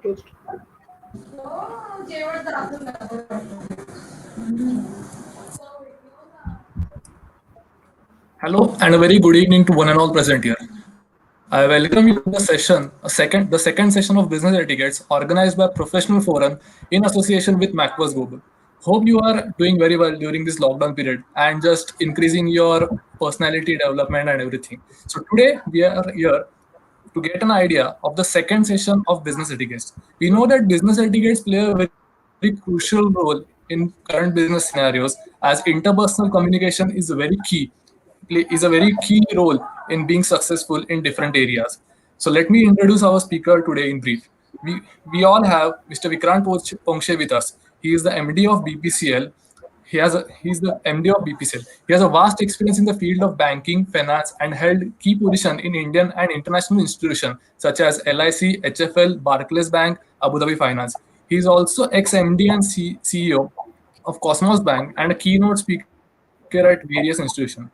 Hello and a very good evening to one and all present here. I welcome you to the second session of Business Etiquettes organized by Professional Forum in association with Macvers Global. Hope you are doing very well during this lockdown period and just increasing your personality development and everything. So today we are here to get an idea of the second session of Business Etiquettes. We know that business etiquettes play a very crucial role in current business scenarios as interpersonal communication is a very key role in being successful in different areas. So let me introduce our speaker today in brief. We all have Mr. Vikrant Ponkshe with us. He is the MD of BPCL. He's the MD of BPCL. He has a vast experience in the field of banking, finance, and held key position in Indian and international institutions such as LIC, HFL, Barclays Bank, Abu Dhabi Finance. He is also ex-MD and CEO of Cosmos Bank and a keynote speaker at various institutions.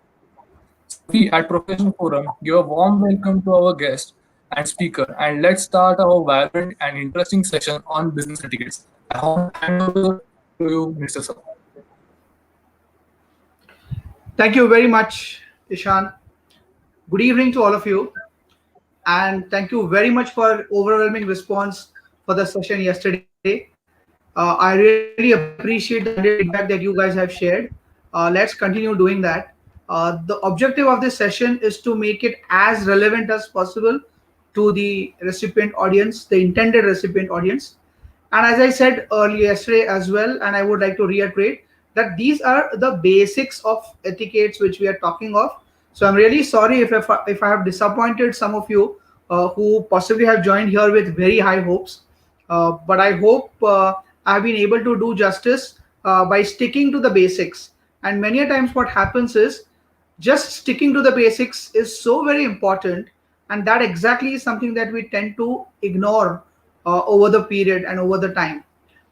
So we at Professional Forum give a warm welcome to our guest and speaker, and let's start our vibrant and interesting session on business etiquettes. I hand over to you, Mr. Sir. Thank you very much, Ishan. Good evening to all of you, and thank you very much for overwhelming response for the session yesterday. I really appreciate the feedback that you guys have shared. Let's continue doing that. The objective of this session is to make it as relevant as possible to the recipient audience, the intended recipient audience. And as I said earlier yesterday as well, and I would like to reiterate that these are the basics of etiquettes which we are talking of. So I'm really sorry if I have disappointed some of you who possibly have joined here with very high hopes. But I hope I've been able to do justice by sticking to the basics. And many a times what happens is just sticking to the basics is so very important, and that exactly is something that we tend to ignore over the period and over the time.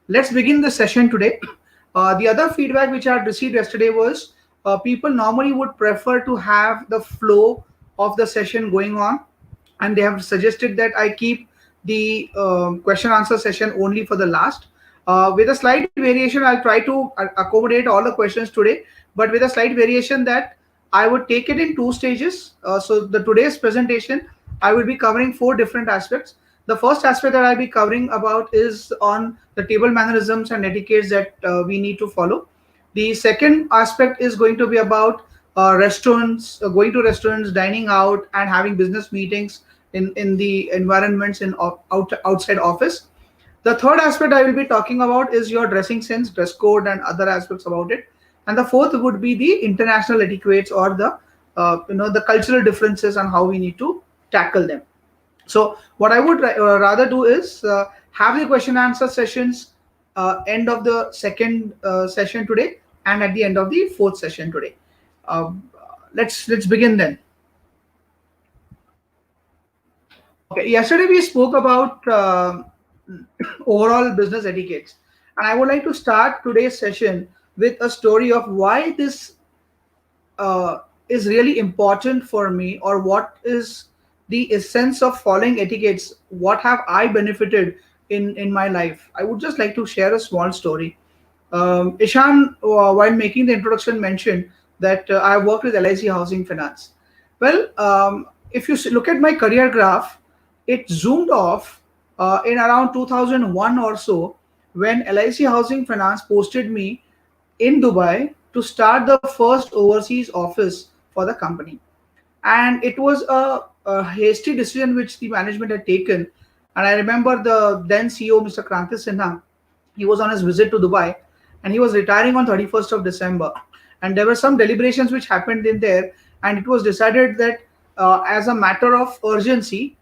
Let's begin the session today. The other feedback which I had received yesterday was people normally would prefer to have the flow of the session going on, and they have suggested that I keep the question answer session only for the last. With a slight variation, I'll try to accommodate all the questions today, but with a slight variation that I would take it in two stages. So the today's presentation, I will be covering four different aspects. The first aspect that I'll be covering about is on the table mannerisms and etiquettes that we need to follow. The second aspect is going to be about restaurants, going to restaurants, dining out, and having business meetings in the environments in outside office. The third aspect I will be talking about is your dressing sense, dress code, and other aspects about it. And the fourth would be the international etiquettes or the the cultural differences and how we need to tackle them. So what I would rather do is have the question answer sessions end of the second session today and at the end of the fourth session today. Let's begin then. Okay, yesterday we spoke about overall business etiquettes, and I would like to start today's session with a story of why this is really important for me, or what is the essence of following etiquettes. What have I benefited in my life? I would just like to share a small story. Ishan, while making the introduction, mentioned that I worked with LIC Housing Finance. Well, if you look at my career graph, it zoomed off in around 2001 or so, when LIC Housing Finance posted me in Dubai to start the first overseas office for the company. And it was a hasty decision which the management had taken. And I remember the then CEO, Mr. Kranti Sinha, he was on his visit to Dubai, and he was retiring on 31st of December. And there were some deliberations which happened in there, and it was decided that as a matter of urgency,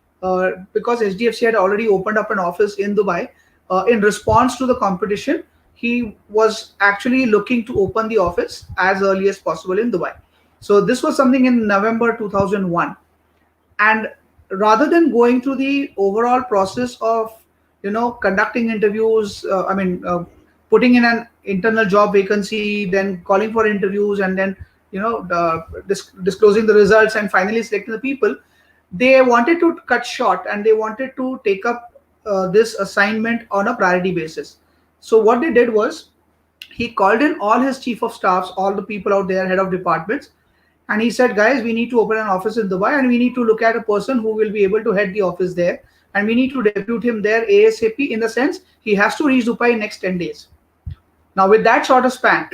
because HDFC had already opened up an office in Dubai, in response to the competition, he was actually looking to open the office as early as possible in Dubai. So this was something in November 2001. And rather than going through the overall process of conducting interviews, putting in an internal job vacancy, then calling for interviews, and then disclosing the results and finally selecting the people, they wanted to cut short and they wanted to take up this assignment on a priority basis. So what they did was he called in all his chief of staffs, all the people out there, head of departments, and he said, guys, we need to open an office in Dubai and we need to look at a person who will be able to head the office there. And we need to depute him there ASAP, in the sense he has to reach Dubai in next 10 days. Now, with that shorter span,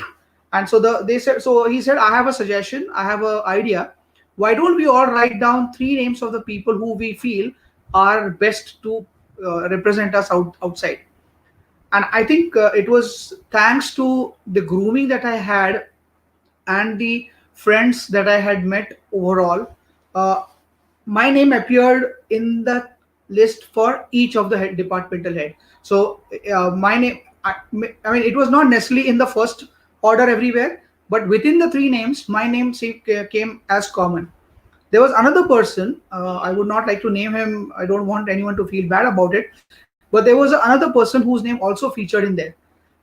and so they said, so he said, I have a suggestion, I have an idea. Why don't we all write down three names of the people who we feel are best to represent us outside? And I think it was thanks to the grooming that I had and the friends that I had met overall. My name appeared in the list for each of the departmental head. So my name, I mean, it was not necessarily in the first order everywhere, but within the three names, my name came as common. There was another person. I would not like to name him. I don't want anyone to feel bad about it. But there was another person whose name also featured in there.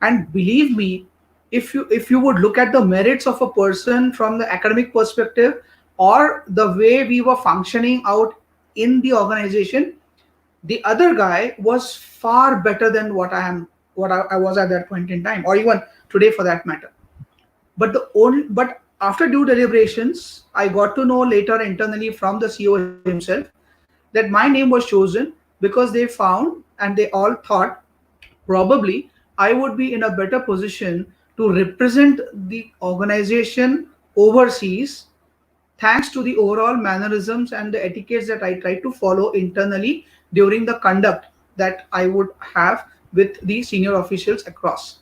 And believe me, if you would look at the merits of a person from the academic perspective or the way we were functioning out in the organization, the other guy was far better than what I was at that point in time, or even today for that matter. But after due deliberations, I got to know later internally from the CEO himself that my name was chosen because they found and they all thought probably I would be in a better position to represent the organization overseas, thanks to the overall mannerisms and the etiquettes that I try to follow internally during the conduct that I would have with the senior officials across.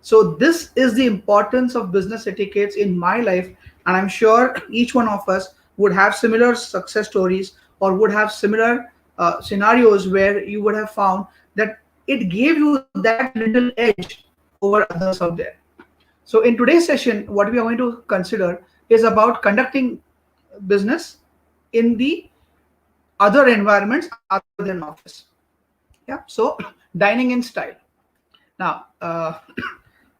So this is the importance of business etiquettes in my life, and I'm sure each one of us would have similar success stories or would have similar scenarios where you would have found that it gave you that little edge over others out there. So in today's session, what we are going to consider is about conducting business in the other environments other than office. Yeah. So dining in style. Now,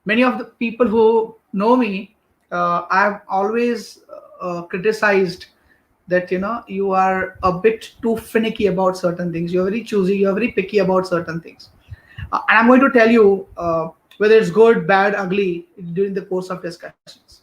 many of the people who know me, I've always criticized that you are a bit too finicky about certain things. You're very choosy. You're very picky about certain things. And I'm going to tell you whether it's good, bad, ugly during the course of discussions.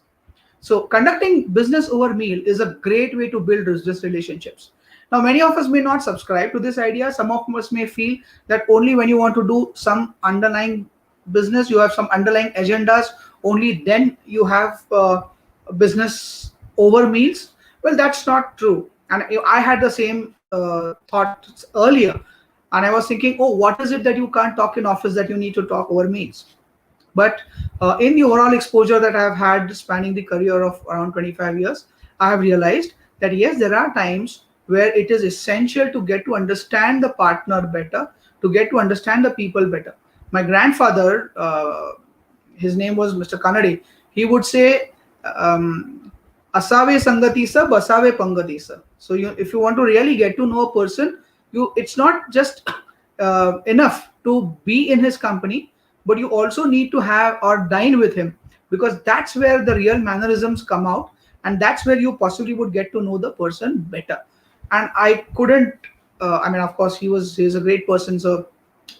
So conducting business over meal is a great way to build business relationships. Now, many of us may not subscribe to this idea. Some of us may feel that only when you want to do some underlying business, you have some underlying agendas, only then you have business over meals. Well, that's not true. And I had the same thoughts earlier. And I was thinking, oh, what is it that you can't talk in office that you need to talk over meals? But in the overall exposure that I've had spanning the career of around 25 years, I have realized that yes, there are times where it is essential to get to understand the partner better, to get to understand the people better. My grandfather, his name was Mr. Kannadi, he would say, Asave Sangatisa, Basave Pangatisa. So if you want to really get to know a person, it's not just enough to be in his company, but you also need to have or dine with him, because that's where the real mannerisms come out, and that's where you possibly would get to know the person better. And I couldn't, I mean, of course, he's a great person, so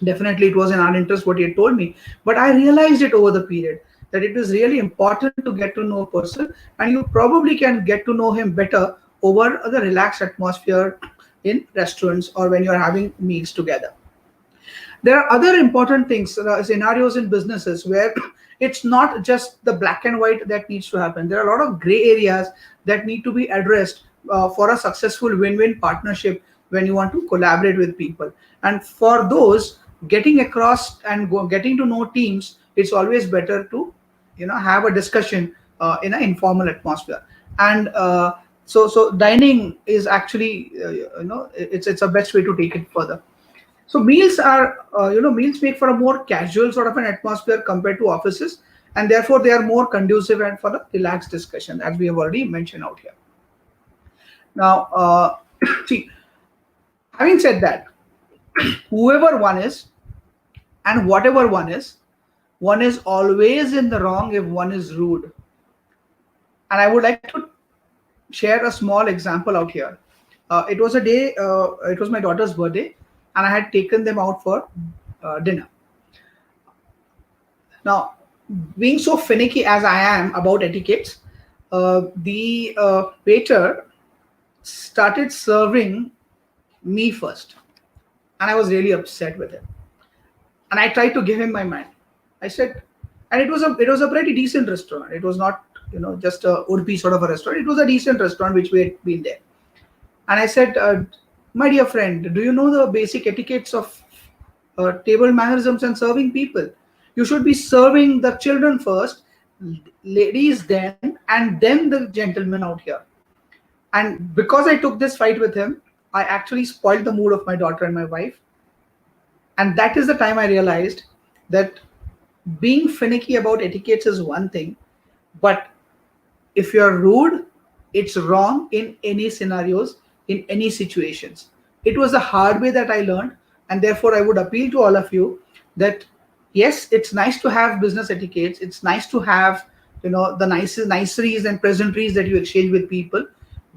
definitely it was in our interest what he had told me. But I realized it over the period that it is really important to get to know a person, and you probably can get to know him better over the relaxed atmosphere in restaurants or when you're having meals together. There are other important things, scenarios in businesses where it's not just the black and white that needs to happen. There are a lot of gray areas that need to be addressed for a successful win-win partnership when you want to collaborate with people. And for those, getting across and getting to know teams, it's always better to have a discussion in an informal atmosphere. And so dining is actually it's a best way to take it further. So meals make for a more casual sort of an atmosphere compared to offices, and therefore they are more conducive and for the relaxed discussion, as we have already mentioned out here. Now, see, having said that, whoever one is and whatever one is always in the wrong if one is rude. And I would like to share a small example out here. It was a day, it was my daughter's birthday, and I had taken them out for dinner. Now, being so finicky as I am about etiquettes, the waiter started serving me first, and I was really upset with him. And I tried to give him my mind. I said, and it was a pretty decent restaurant. It was not just a Urbi sort of a restaurant. It was a decent restaurant which we had been there. And I said, my dear friend, do you know the basic etiquettes of table mannerisms and serving people? You should be serving the children first, ladies then, and then the gentlemen out here. And because I took this fight with him, I actually spoiled the mood of my daughter and my wife. And that is the time I realized that being finicky about etiquettes is one thing, but if you're rude, it's wrong in any scenarios, in any situations. It was the hard way that I learned, and therefore I would appeal to all of you that yes, it's nice to have business etiquettes. It's nice to have the niceries and pleasantries that you exchange with people,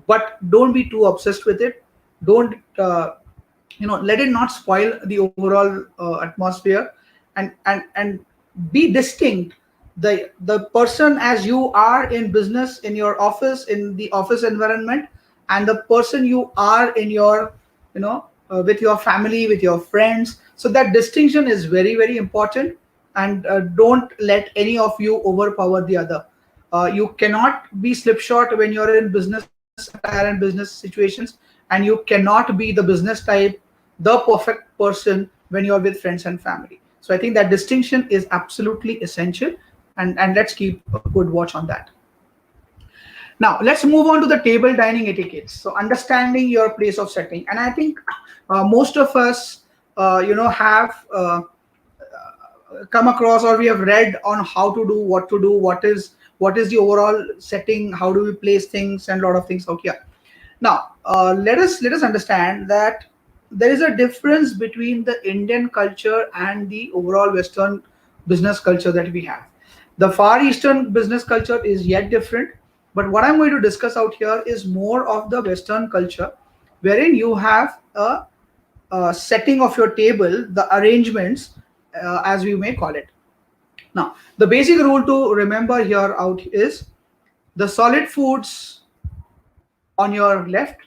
but don't be too obsessed with it. Don't let it not spoil the overall atmosphere, and be distinct. The person as you are in business, in your office, in the office environment, and the person you are in your with your family, with your friends. So that distinction is very, very important, and don't let any of you overpower the other. You cannot be slipshod when you're in business attire and business situations, and you cannot be the business type, the perfect person when you're with friends and family. So I think that distinction is absolutely essential, and let's keep a good watch on that. Now let's move on to the table dining etiquettes. So understanding your place of setting, and I think most of us, have come across, or we have read on how to do, what to do, what is the overall setting, how do we place things, and a lot of things out here. Now let us understand that there is a difference between the Indian culture and the overall Western business culture that we have. The Far Eastern business culture is yet different, but what I'm going to discuss out here is more of the Western culture, wherein you have a setting of your table, the arrangements, as we may call it. Now, the basic rule to remember here out is the solid foods on your left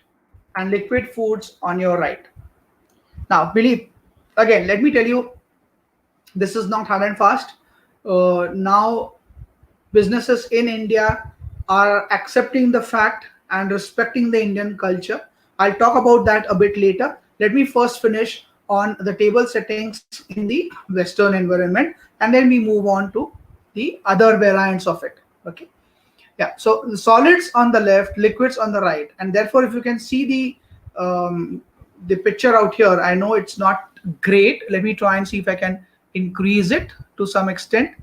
and liquid foods on your right. Now, believe, again, let me tell you, this is not hard and fast. Now, businesses in India are accepting the fact and respecting the Indian culture. I'll talk about that a bit later. Let me first finish on the table settings in the Western environment, and then we move on to the other variants of it. Okay. Yeah. So the solids on the left, liquids on the right, and therefore, if you can see the picture out here, I know it's not great. Let me try and see if I can increase it to some extent.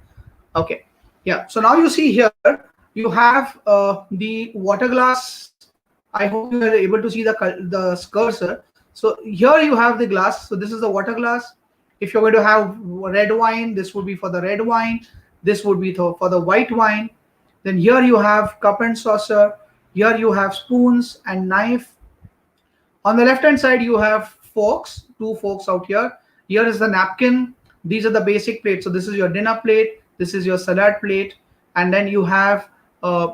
Okay. Yeah. So now you see here, you have the water glass. I hope you are able to see the cursor. So here you have the glass. So this is the water glass. If you're going to have red wine, this would be for the red wine. This would be for the white wine. Then here you have cup and saucer. Here you have spoons and knife. On the left hand side, you have forks, two forks out here. Here is the napkin. These are the basic plates. So this is your dinner plate. This is your salad plate. And then you have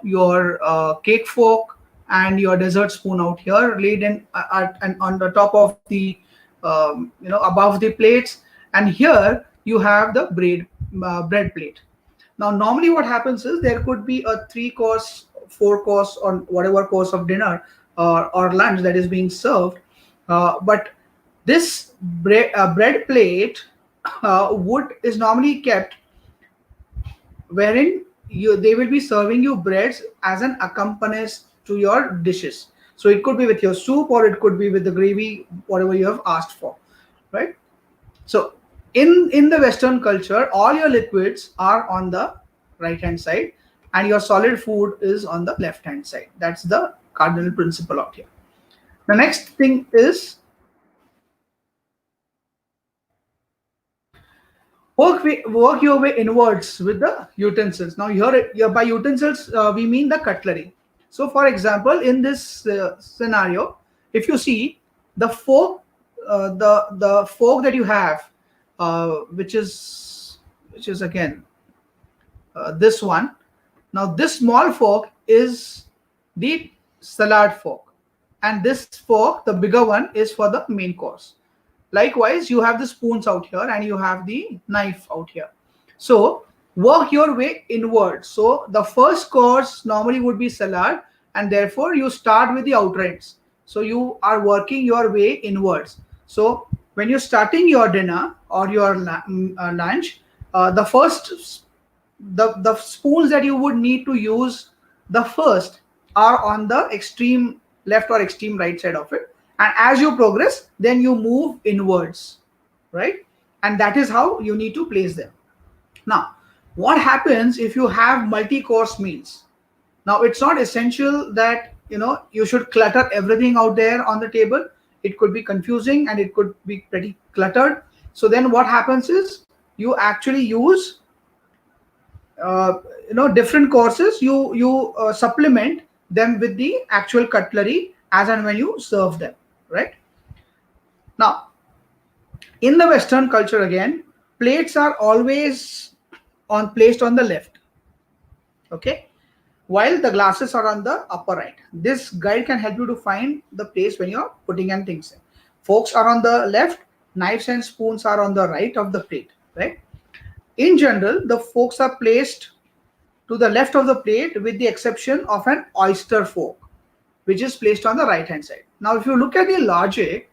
your cake fork and your dessert spoon out here, laid in and on the top of the above the plates. And here you have the bread plate. Now normally what happens is there could be a 3-course, 4-course, or whatever course of dinner or lunch that is being served, but this bread plate is normally kept wherein they will be serving you breads as an accompaniment to your dishes. So it could be with your soup, or it could be with the gravy, whatever you have asked for, right? So in the Western culture, all your liquids are on the right hand side, and your solid food is on the left hand side. That's the cardinal principle out here. The next thing is work your way inwards with the utensils. Now here by utensils we mean the cutlery. So for example, in this scenario, if you see, the fork the fork that you have, which is again this one. Now this small fork is the salad fork, and this fork, the bigger one, is for the main course. Likewise, you have the spoons out here and you have the knife out here. So work your way inward. So the first course normally would be salad, and therefore you start with the outrights. So you are working your way inwards. So when you're starting your dinner or your lunch, the first the spoons that you would need to use the first are on the extreme left or extreme right side of it, and as you progress then you move inwards, right? And that is how you need to place them. Now what happens if you have multi-course meals? Now it's not essential that you should clutter everything out there on the table. It could be confusing and it could be pretty cluttered. So then what happens is you actually use different courses. You supplement them with the actual cutlery as and when you serve them, right? Now in the Western culture, again, plates are always placed on the left, okay, while the glasses are on the upper right. This guide can help you to find the place when you're putting in things in. Forks are on the left, knives and spoons are on the right of the plate, right? In general, the forks are placed to the left of the plate with the exception of an oyster fork, which is placed on the right hand side. Now if you look at the logic,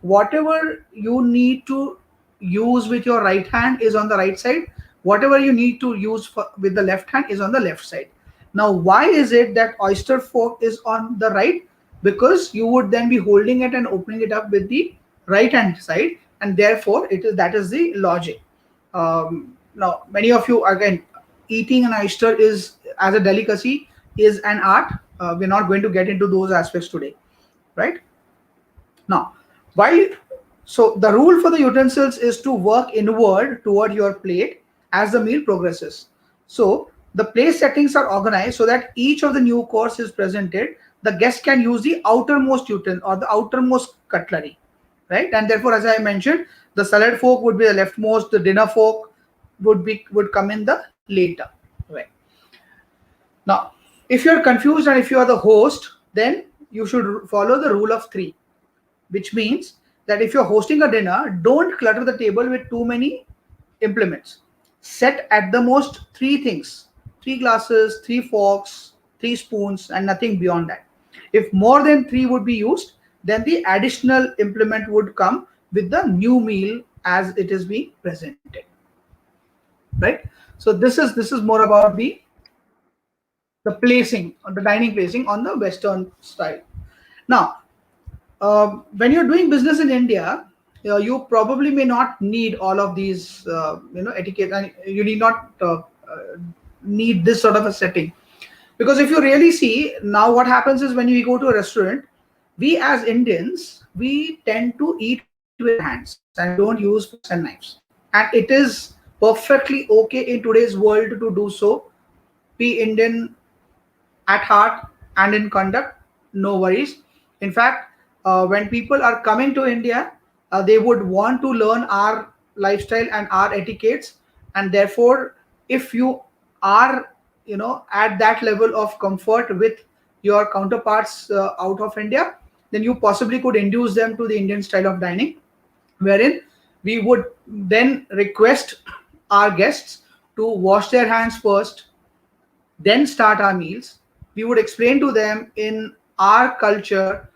whatever you need to use with your right hand is on the right side, whatever you need to use with the left hand is on the left side. Now why is it that oyster fork is on the right? Because you would then be holding it and opening it up with the right hand side, and therefore that is the logic. Now many of you, again, eating an oyster is as a delicacy is an art. We're not going to get into those aspects today, right? Now while so the rule for the utensils is to work inward toward your plate as the meal progresses. So the place settings are organized so that each of the new course is presented, the guest can use the outermost utensil or the outermost cutlery, right? And therefore, as I mentioned, the salad fork would be the leftmost, the dinner fork would come in the later, right? Now if you're confused and if you are the host, then you should follow the rule of three, which means that if you're hosting a dinner, don't clutter the table with too many implements. Set at the most three things: three glasses, three forks, three spoons, and nothing beyond that. If more than three would be used, then the additional implement would come with the new meal as it is being presented, right? So this is more about the placing, or the dining placing on the Western style. Now when you're doing business in India, you probably may not need all of these etiquette, and you need not need this sort of a setting. Because if you really see, now what happens is when we go to a restaurant, we as Indians, we tend to eat with our hands and we don't use forks and knives, and it is perfectly okay in today's world to do so. Be Indian at heart and in conduct, no worries. In fact, when people are coming to India, they would want to learn our lifestyle and our etiquettes, and therefore if you are at that level of comfort with your counterparts out of India, then you possibly could induce them to the Indian style of dining, wherein we would then request our guests to wash their hands first, then start our meals. We would explain to them in our culture,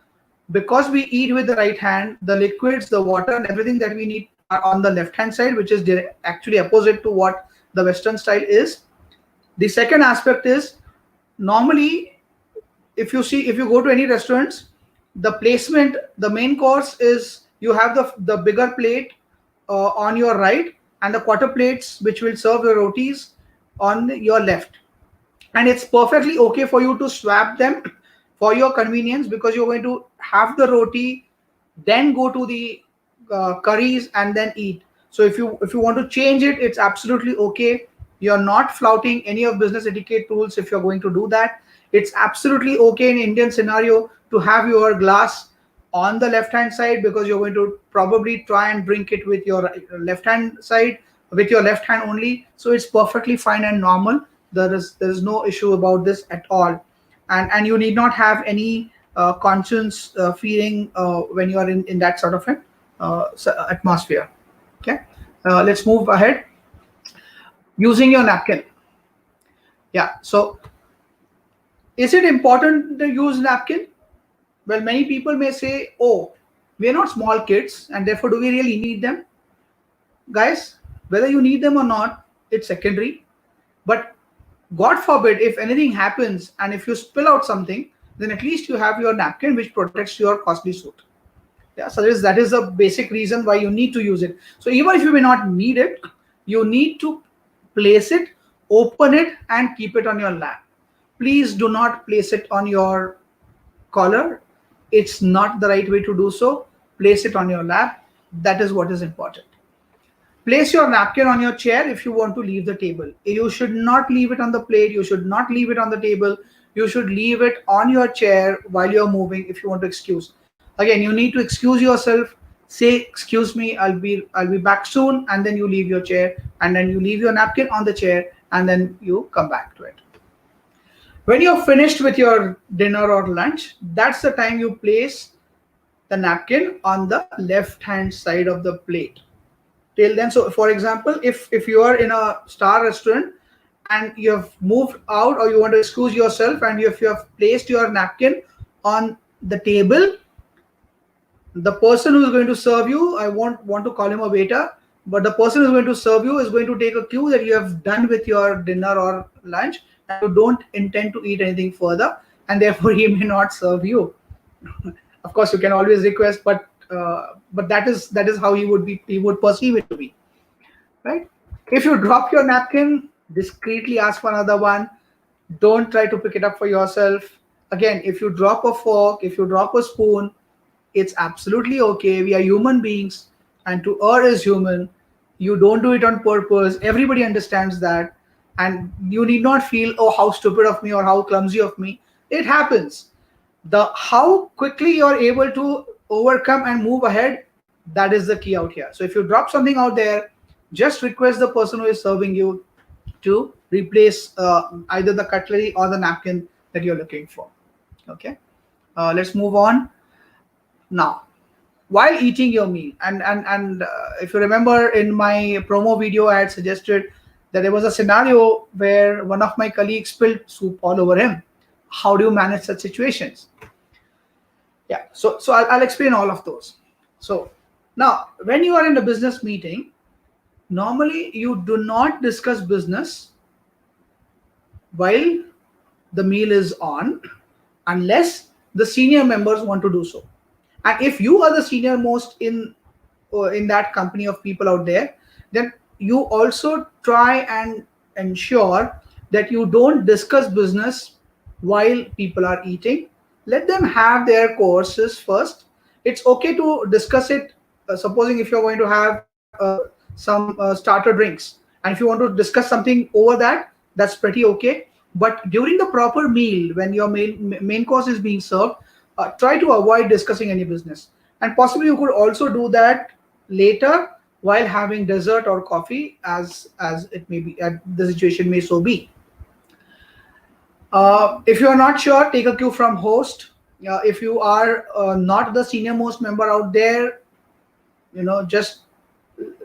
because we eat with the right hand, the liquids, the water, and everything that we need are on the left hand side, which is actually opposite to what the Western style is. The second aspect is, normally if you go to any restaurants, the placement, the main course is you have the bigger plate on your right, and the quarter plates which will serve the rotis on your left. And it's perfectly okay for you to swap them for your convenience, because you're going to have the roti, then go to the curries and then eat. So if you want to change it, it's absolutely okay. You're not flouting any of business etiquette rules if you're going to do that. It's absolutely okay in Indian scenario to have your glass on the left hand side, because you're going to probably try and drink it with your left hand side, with your left hand only. So it's perfectly fine and normal. There is no issue about this at all. And you need not have any conscience feeling when you are in that sort of an atmosphere. Okay, let's move ahead. Using your napkin. Yeah, so is it important to use napkin? Well, many people may say, oh, we are not small kids, and therefore do we really need them? Guys, whether you need them or not, it's secondary. But God forbid, if anything happens and if you spill out something, then at least you have your napkin which protects your costly suit. Yeah, so that is the basic reason why you need to use it. So even if you may not need it, you need to place it, open it, and keep it on your lap. Please do not place it on your collar. It's not the right way to do so. Place it on your lap. That is what is important. Place your napkin on your chair if you want to leave the table. You should not leave it on the plate. You should not leave it on the table. You should leave it on your chair while you're moving if you want to excuse. Again, you need to excuse yourself. Say, excuse me, I'll be back soon, and then you leave your chair, and then you leave your napkin on the chair, and then you come back to it. When you're finished with your dinner or lunch, that's the time you place the napkin on the left hand side of the plate. Till then, so for example, if you are in a star restaurant and you have moved out, or you want to excuse yourself, and if you have placed your napkin on the table, the person who is going to serve you, I won't want to call him a waiter, but the person who is going to serve you is going to take a cue that you have done with your dinner or lunch, and you don't intend to eat anything further, and therefore he may not serve you. Of course, you can always request, but that is how he would perceive it to be, right? If you drop your napkin, discreetly ask for another one. Don't try to pick it up for yourself. Again, if you drop a fork, if you drop a spoon, it's absolutely okay. We are human beings, and to err is human. You don't do it on purpose. Everybody understands that, and you need not feel, oh, how stupid of me or how clumsy of me. It happens. The how quickly you're able to overcome and move ahead, that is the key out here. So if you drop something out there, just request the person who is serving you to replace either the cutlery or the napkin that you're looking for. Okay, let's move on now. While eating your meal, and if you remember, in my promo video I had suggested that there was a scenario where one of my colleagues spilled soup all over him. How do you manage such situations? Yeah, so I'll explain all of those. So now, when you are in a business meeting, normally you do not discuss business while the meal is on, unless the senior members want to do so. And if you are the senior most in that company of people out there, then you also try and ensure that you don't discuss business while people are eating. Let them have their courses first. It's okay to discuss it, supposing if you're going to have some starter drinks, and if you want to discuss something over that, that's pretty okay. But during the proper meal, when your main course is being served, try to avoid discussing any business. And possibly you could also do that later while having dessert or coffee, as it may be, the situation may so be. If you are not sure, take a cue from host. If you are not the senior most member out there, just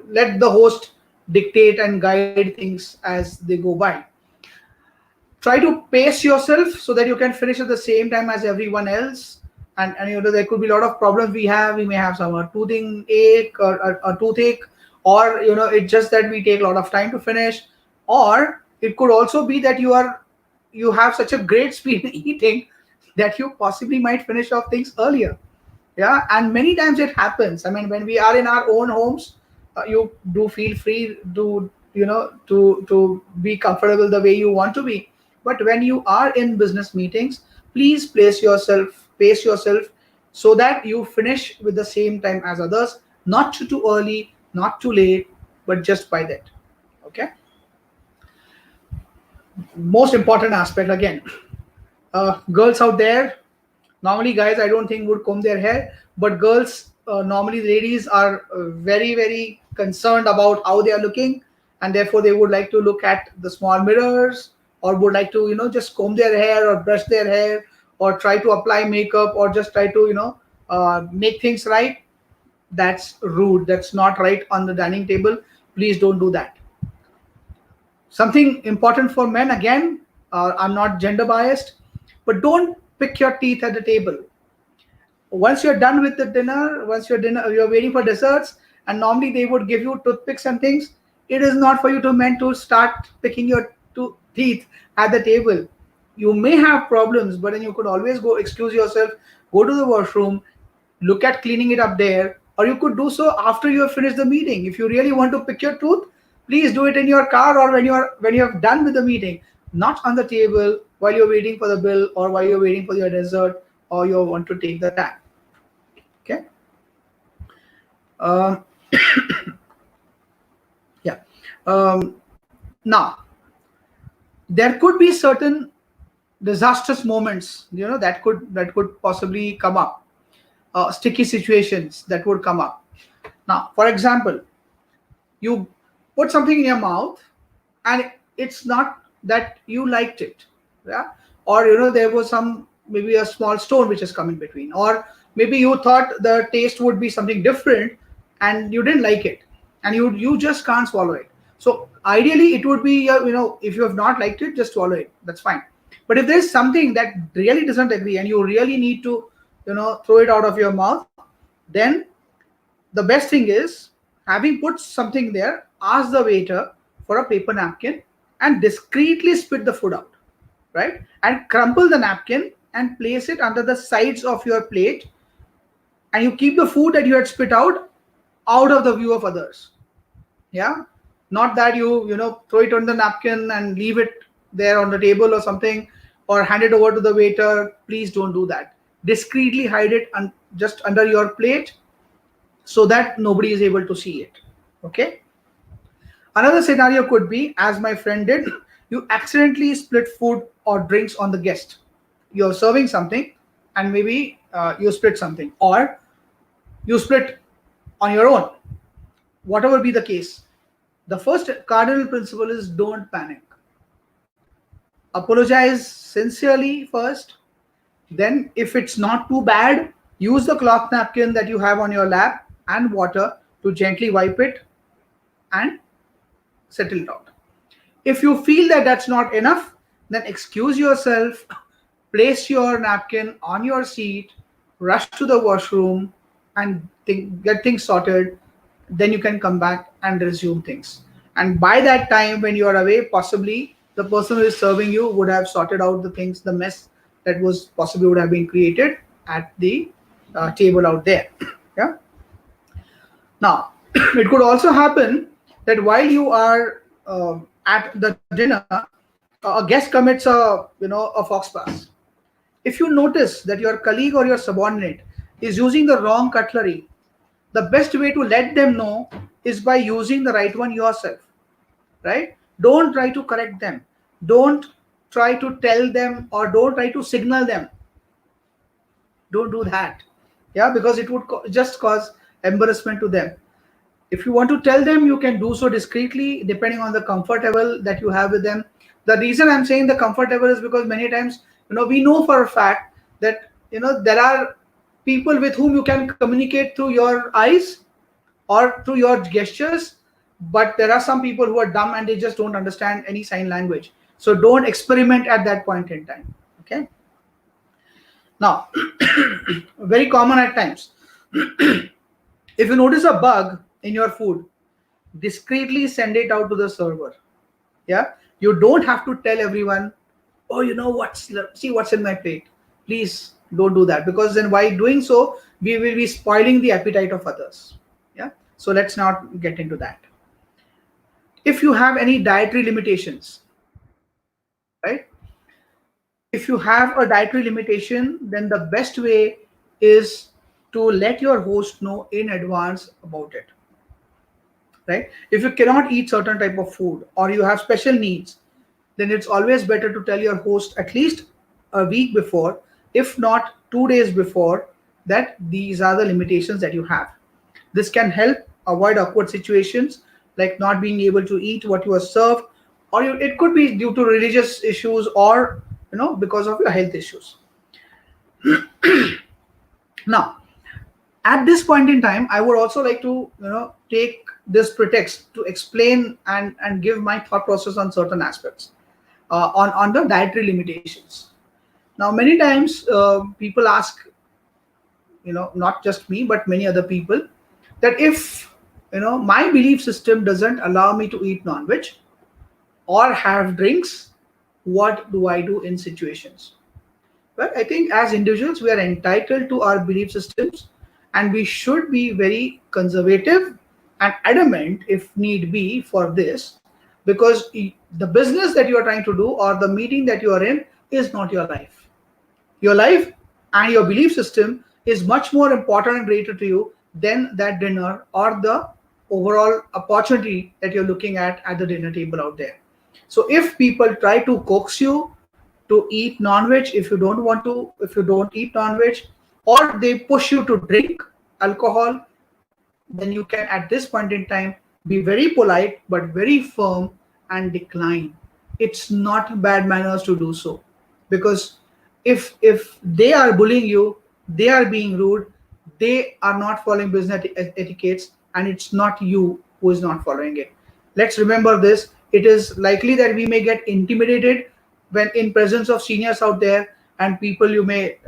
let the host dictate and guide things as they go by. Try to pace yourself so that you can finish at the same time as everyone else. And there could be a lot of problems we may have some toothing ache or a toothache, or it's just that we take a lot of time to finish. Or it could also be that you have such a great speed in eating that you possibly might finish off things earlier. Yeah, and many times it happens. I mean, when we are in our own homes, you do feel free to be comfortable the way you want to be. But when you are in business meetings, please pace yourself so that you finish with the same time as others, not too early, not too late, but just by that. Okay, most important aspect again, girls out there, Normally guys, I don't think would comb their hair, but girls, normally ladies are very concerned about how they are looking, and therefore they would like to look at the small mirrors, or would like to just comb their hair or brush their hair, or try to apply makeup, or just try to make things right. That's rude. That's not right on the dining table. Please don't do that. Something important for men again, I'm not gender biased, but don't pick your teeth at the table. Once you're done with the dinner, you're waiting for desserts, and normally they would give you toothpicks and things. It is not for you to meant to start picking your teeth at the table. You may have problems, but then you could always go excuse yourself, go to the washroom, look at cleaning it up there, or you could do so after you have finished the meeting. If you really want to pick your tooth, please do it in your car, or when you have done with the meeting, not on the table while you're waiting for the bill, or while you're waiting for your dessert, or you want to take the time. Okay. um, yeah. Now there could be certain disastrous moments, that could possibly come up, sticky situations that would come up. Now, for example, you put something in your mouth, and it's not that you liked it, yeah, or there was some, maybe a small stone which has come in between, or maybe you thought the taste would be something different, and you didn't like it, and you just can't swallow it. So ideally it would be, if you have not liked it, just swallow it, that's fine. But if there's something that really doesn't agree, and you really need to throw it out of your mouth, then the best thing is, having put something there, ask the waiter for a paper napkin and discreetly spit the food out, right? And crumple the napkin and place it under the sides of your plate, and you keep the food that you had spit out of the view of others. Yeah, not that you throw it on the napkin and leave it there on the table or something, or hand it over to the waiter. Please don't do that. Discreetly hide it just under your plate, so that nobody is able to see it. Okay. Another scenario could be, as my friend did, you accidentally split food or drinks on the guest. You're serving something, and maybe you split something, or you split on your own. Whatever be the case, the first cardinal principle is, don't panic. Apologize sincerely first. Then, if it's not too bad, use the cloth napkin that you have on your lap and water to gently wipe it and settle it out. If you feel that that's not enough, then excuse yourself, place your napkin on your seat, rush to the washroom, and get things sorted. Then you can come back and resume things. And by that time, when you are away, possibly the person who is serving you would have sorted out the things, the mess that was possibly would have been created at the table out there. Yeah. Now, it could also happen that while you are at the dinner, a guest commits a fox pass. If you notice that your colleague or your subordinate is using the wrong cutlery, the best way to let them know is by using the right one yourself. Right? Don't try to correct them. Don't try to tell them, or don't try to signal them. Don't do that. Yeah, because it would just cause embarrassment to them. If you want to tell them, you can do so discreetly, depending on the comfort level that you have with them. The reason I'm saying the comfort level is because many times, we know for a fact that, there are people with whom you can communicate through your eyes or through your gestures, but there are some people who are dumb and they just don't understand any sign language. So don't experiment at that point in time. Okay. Now, very common at times, if you notice a bug in your food, discreetly send it out to the server. Yeah, you don't have to tell everyone, oh, see what's in my plate. Please don't do that, because then while doing so, we will be spoiling the appetite of others. Yeah, so let's not get into that. If you have any dietary limitations, right? If you have a dietary limitation, then the best way is to let your host know in advance about it. Right? If you cannot eat certain type of food, or you have special needs, then it's always better to tell your host at least a week before, if not 2 days before, that these are the limitations that you have. This can help avoid awkward situations like not being able to eat what you are served, or it could be due to religious issues, or because of your health issues. Now, at this point in time, I would also like to take this pretext to explain and give my thought process on certain aspects on the dietary limitations. Now, many times people ask, not just me but many other people, that if my belief system doesn't allow me to eat non-veg or have drinks, what do I do in situations? Well, I think as individuals, we are entitled to our belief systems, and we should be very conservative and adamant if need be for this, because the business that you are trying to do or the meeting that you are in is not your life. Your life and your belief system is much more important and greater to you than that dinner or the overall opportunity that you're looking at the dinner table out there. So if people try to coax you to eat non-veg, if you don't eat non-veg, or they push you to drink alcohol, then you can at this point in time be very polite but very firm and decline. It's not bad manners to do so, because if they are bullying you, they are being rude, they are not following business etiquettes, and it's not you who is not following it. Let's remember this. It is likely that we may get intimidated when in presence of seniors out there, and people, you may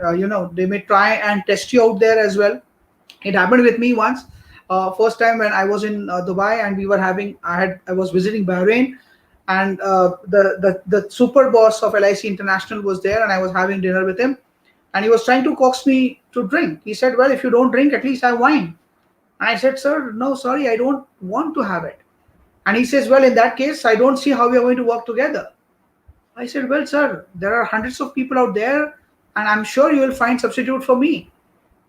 they may try and test you out there as well. It happened with me once. First time when I was in Dubai, and I was visiting Bahrain, and the super boss of LIC International was there, and I was having dinner with him, and he was trying to coax me to drink. He said, "Well, if you don't drink, at least have wine." And I said, "Sir, no, sorry, I don't want to have it." And he says, "Well, in that case, I don't see how we are going to work together." I said, "Well, sir, there are hundreds of people out there, and I'm sure you will find substitute for me.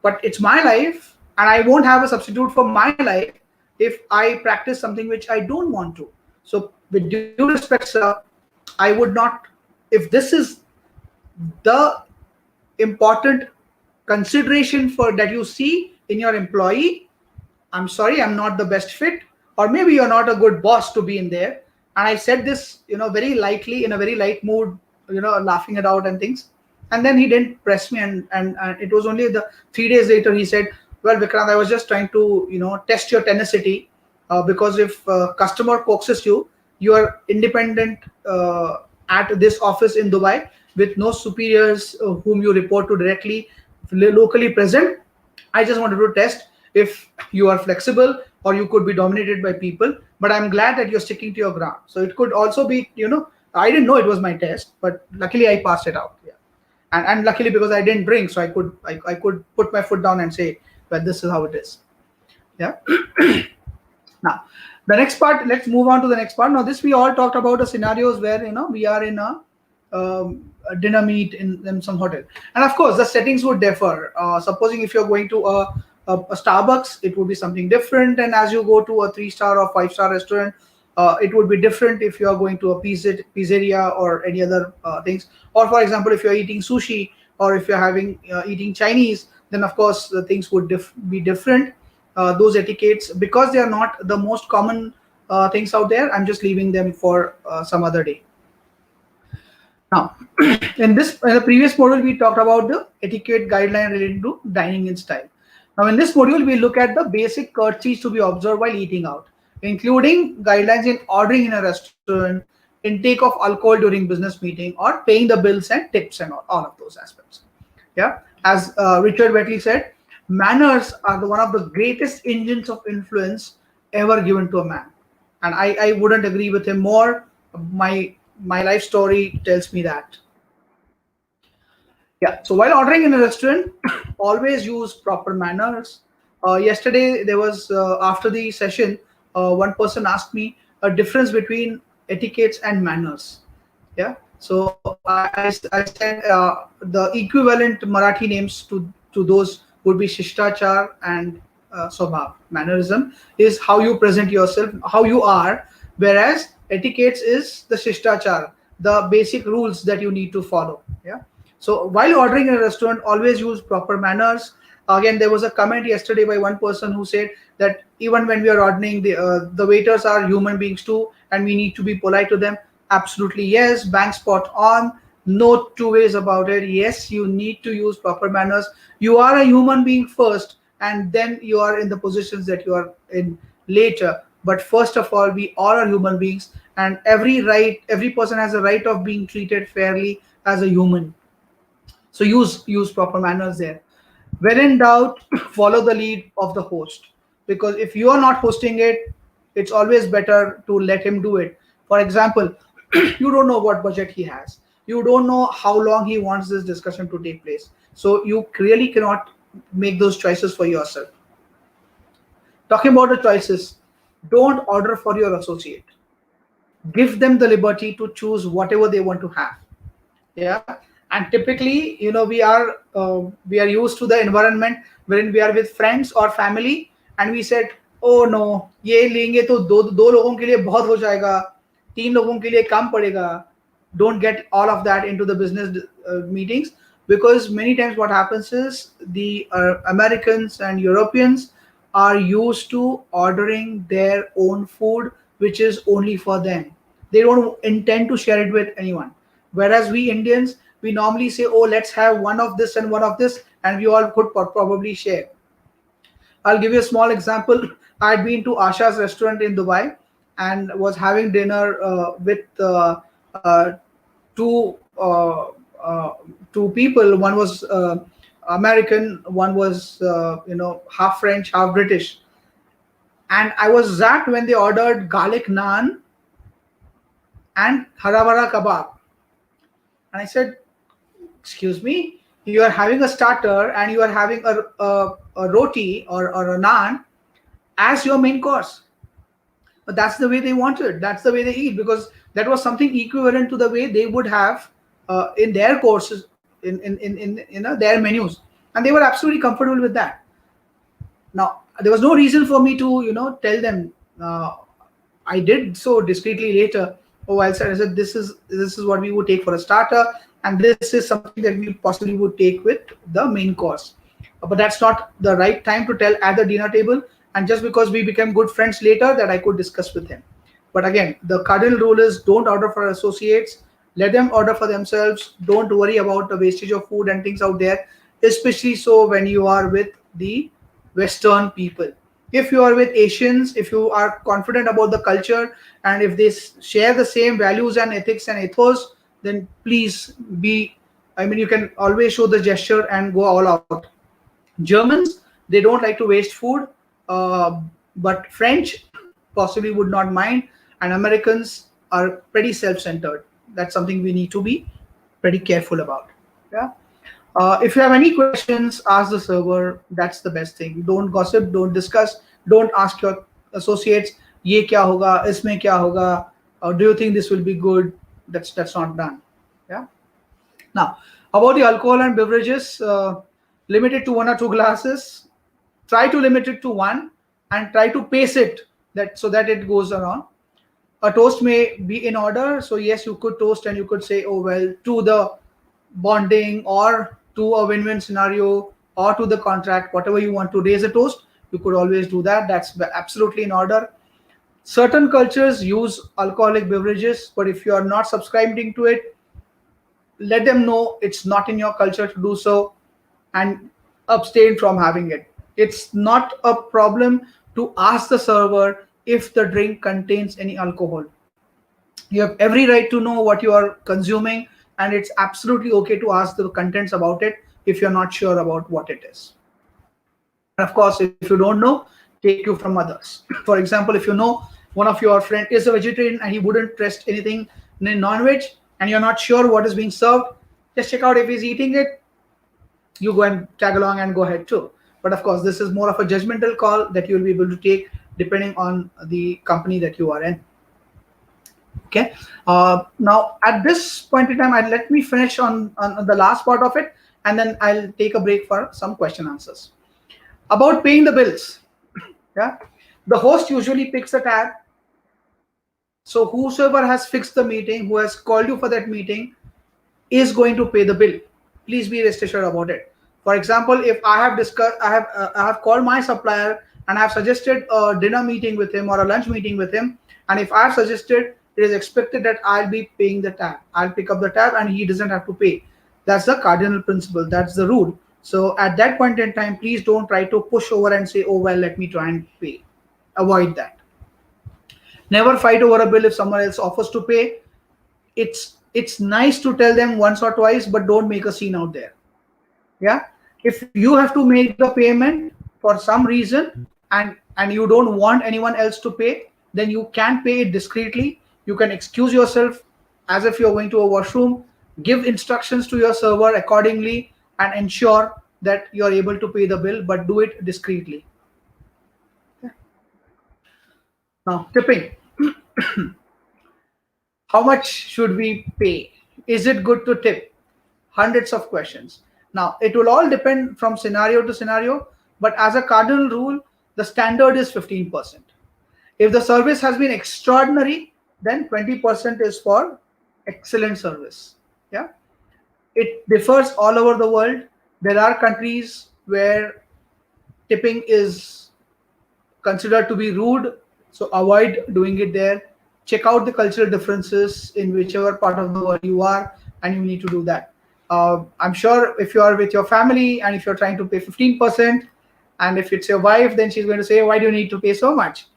But it's my life, and I won't have a substitute for my life if I practice something which I don't want to. So, with due respect, sir, I would not, if this is the important consideration for that you see in your employee, I'm sorry, I'm not the best fit, or maybe you're not a good boss to be in there." And I said this, very lightly, in a very light mood, laughing it out and things. And then he didn't press me, and it was only the 3 days later he said, "Well, Vikrant, I was just trying to, test your tenacity, because if customer coaxes you, you are independent at this office in Dubai with no superiors whom you report to directly, locally present. I just wanted to test if you are flexible or you could be dominated by people. But I'm glad that you're sticking to your ground." So it could also be, I didn't know it was my test, but luckily I passed it out. Yeah. And luckily, because I didn't drink, so I could put my foot down and say, "Well, this is how it is." Yeah. Now, the next part, let's move on to the next part. Now, this we all talked about the scenarios where we are in a dinner meet in some hotel, and of course the settings would differ. Supposing if you're going to a Starbucks, it would be something different, and as you go to a 3-star or 5-star restaurant, it would be different if you are going to a pizzeria or any other things. Or for example, if you're eating sushi, or if you're having eating Chinese, then of course the things would be different. Those etiquettes, because they are not the most common things out there, I'm just leaving them for some other day. Now, in the previous module, we talked about the etiquette guideline related to dining in style. Now, in this module, we look at the basic courtesies to be observed while eating out, including guidelines in ordering in a restaurant, intake of alcohol during business meeting, or paying the bills and tips, and all of those aspects. Yeah, as Richard Wetley said, manners are one of the greatest engines of influence ever given to a man, and I wouldn't agree with him more. My life story tells me that. Yeah. So while ordering in a restaurant, always use proper manners. Yesterday, there was after the session, one person asked me a difference between etiquettes and manners. Yeah. So I said the equivalent Marathi names to those would be Shishtachar and Swabhav. Mannerism is how you present yourself, how you are, whereas etiquettes is the Shishtachar, the basic rules that you need to follow. Yeah. So while ordering in a restaurant, always use proper manners. Again, there was a comment yesterday by one person who said that even when we are ordering, the waiters are human beings too, and we need to be polite to them. Absolutely yes, bang spot on. No two ways about it. Yes, you need to use proper manners. You are a human being first, and then you are in the positions that you are in later. But first of all, we all are human beings, and every person has a right of being treated fairly as a human. So use proper manners there. When in doubt, follow the lead of the host, because if you are not hosting it, it's always better to let him do it. For example, you don't know what budget he has. You don't know how long he wants this discussion to take place. So you really cannot make those choices for yourself. Talking about the choices, don't order for your associate. Give them the liberty to choose whatever they want to have. Yeah. And typically, we are used to the environment wherein we are with friends or family, and we said, oh no, ये लेंगे तो दो दो लोगों के लिए बहुत हो जाएगा, तीन लोगों के लिए कम पड़ेगा. Don't get all of that into the business meetings, because many times what happens is the Americans and Europeans are used to ordering their own food, which is only for them. They don't intend to share it with anyone. Whereas we Indians, we normally say, oh, let's have one of this and one of this, and we all could probably share. I'll give you a small example. I'd been to Asha's restaurant in Dubai and was having dinner with two two people. One was American, one was half French, half British. And I was zapped when they ordered garlic naan and haravara kebab. And I said, excuse me, you are having a starter and you are having a roti or a naan as your main course. But that's the way they wanted. That's the way they eat, because that was something equivalent to the way they would have in their courses, in their menus. And they were absolutely comfortable with that. Now, there was no reason for me to, tell them. I did so discreetly later. Oh, I said this is what we would take for a starter, and this is something that we possibly would take with the main course. But that's not the right time to tell at the dinner table. And just because we became good friends later, that I could discuss with him. But again, the cardinal rule is don't order for associates. Let them order for themselves. Don't worry about the wastage of food and things out there, especially so when you are with the Western people. If you are with Asians, if you are confident about the culture, and if they share the same values and ethics and ethos, then please you can always show the gesture and go all out. Germans, they don't like to waste food, but French possibly would not mind, and Americans are pretty self-centered. That's something we need to be pretty careful about. Yeah. If you have any questions, ask the server. That's the best thing. Don't gossip, don't discuss, don't ask your associates, ye kya hoga, isme kya hoga, or do you think this will be good? That's not done. Yeah. Now, about the alcohol and beverages, limit it to one or two glasses. Try to limit it to one, and try to pace it so that it goes around. A toast may be in order. So yes, you could toast and you could say, oh well, to the bonding, or to a win-win scenario, or to the contract, whatever you want to raise a toast, you could always do that. That's absolutely in order. Certain cultures use alcoholic beverages, but if you are not subscribing to it, let them know it's not in your culture to do so, and abstain from having it. It's not a problem to ask the server if the drink contains any alcohol. You have every right to know what you are consuming, and it's absolutely okay to ask the contents about it if you're not sure about what it is. And of course, if you don't know, take you from others. For example, if you know one of your friend is a vegetarian and he wouldn't trust anything in non-veg, and you're not sure what is being served, just check out if he's eating it. You go and tag along and go ahead too. But of course, this is more of a judgmental call that you'll be able to take depending on the company that you are in. Okay. Now, at this point in time, let me finish on the last part of it, and then I'll take a break for some question answers. About paying the bills. Yeah. The host usually picks the tab. So whosoever has fixed the meeting, who has called you for that meeting, is going to pay the bill. please be rest assured about it. For example, if I have discussed, I have called my supplier and I have suggested a dinner meeting with him or a lunch meeting with him, and if I have suggested, it is expected that I'll be paying the tab. I'll pick up the tab and he doesn't have to pay. That's the cardinal principle. That's the rule. So at that point in time, please don't try to push over and say, "Oh well, let me try and pay." Avoid that. Never fight over a bill if someone else offers to pay. It's nice to tell them once or twice, but don't make a scene out there. Yeah, if you have to make the payment for some reason and you don't want anyone else to pay, then you can pay it discreetly. You can excuse yourself as if you're going to a washroom, give instructions to your server accordingly, and ensure that you're able to pay the bill, but do it discreetly. Now, tipping. How much should we pay? Is it good to tip? Hundreds of questions. Now, it will all depend from scenario to scenario, but as a cardinal rule, the standard is 15%. If the service has been extraordinary, then 20% is for excellent service. Yeah, it differs all over the world. There are countries where tipping is considered to be rude, so avoid doing it there. Check out the cultural differences in whichever part of the world you are, and you need to do that. I'm sure if you are with your family and if you're trying to pay 15%, and if it's your wife, then she's going to say, "Why do you need to pay so much?"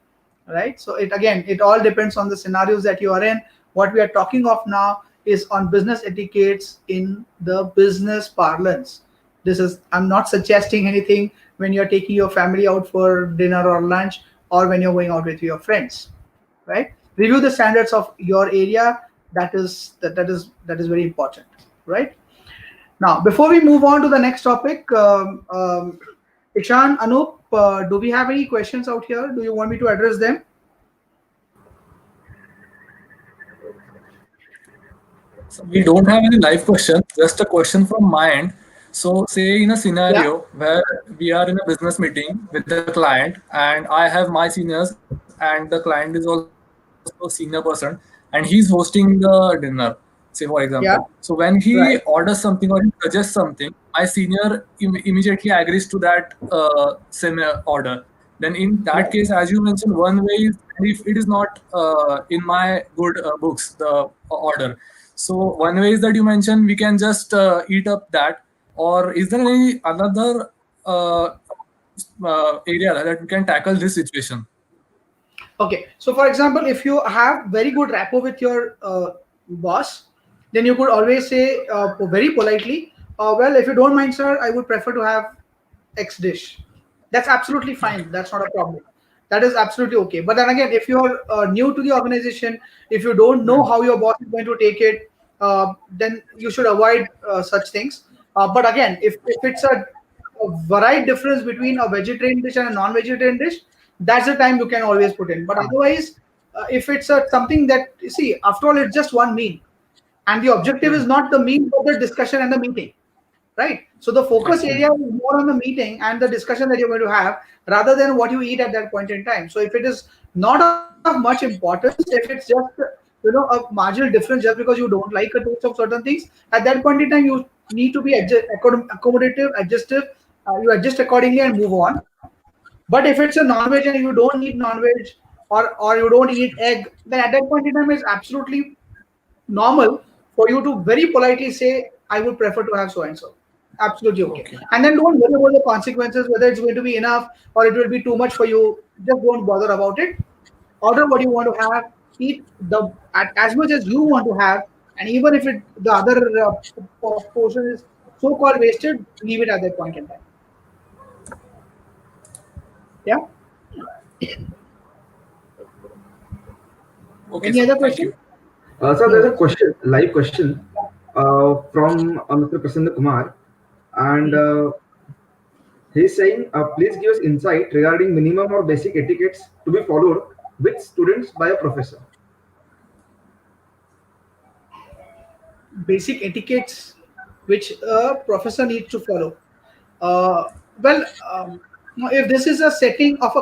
Right? So it all depends on the scenarios that you are in. What we are talking of now is on business etiquettes in the business parlance. I'm not suggesting anything when you're taking your family out for dinner or lunch, or when you're going out with your friends, right? Review the standards of your area. That is very important, right? Now, before we move on to the next topic, Ishan, Anup, do we have any questions out here? Do you want me to address them? So we don't have any live question, just a question from my end. So say in a Yeah. scenario where we are in a business meeting with the client and I have my seniors and the client is also a senior person and he's hosting the dinner, say for example. So when Yeah. he orders something Right. or he suggests something, my senior immediately agrees to that same order. Then in that case, Right. as you mentioned, one way is if it is not in my good books, the order. So one way is that you mentioned we can just eat up that, or is there any another area that we can tackle this situation? Okay. So, for example, if you have very good rapport with your boss, then you could always say very politely, "Well, if you don't mind, sir, I would prefer to have X dish." That's absolutely fine. That's not a problem. That is absolutely okay. But then again, if you're new to the organization, if you don't know how your boss is going to take it, then you should avoid such things. But again, if it's a varied difference between a vegetarian dish and a non-vegetarian dish, that's the time you can always put in. But otherwise, if it's something that you see, after all, it's just one meal, and the objective is not the meal but the discussion and the meeting, right? So the focus Actually, area is more on the meeting and the discussion that you're going to have rather than what you eat at that point in time. So if it is not of much importance, if it's just a marginal difference just because you don't like a taste of certain things, at that point in time you need to be accommodative, adjustive. You adjust accordingly and move on. But if it's a non-veg and you don't eat non-veg, or you don't eat egg, then at that point in time it's absolutely normal for you to very politely say, "I would prefer to have so and so." Absolutely okay. okay. And then don't worry about the consequences, whether it's going to be enough or it will be too much for you. Just don't bother about it. Order what you want to have, eat as much as you want to have, and even if the other portion is so called wasted, leave it at that point in time. Yeah. Okay, Any sir. other Thank question? you. So No there's a worries. question, live question from Mr. Prasanna Kumar, and Mhm. he's saying, please give us insight regarding minimum or basic etiquettes to be followed with students by a professor. Basic etiquettes which a professor needs to follow. Uh, well, if this is a setting of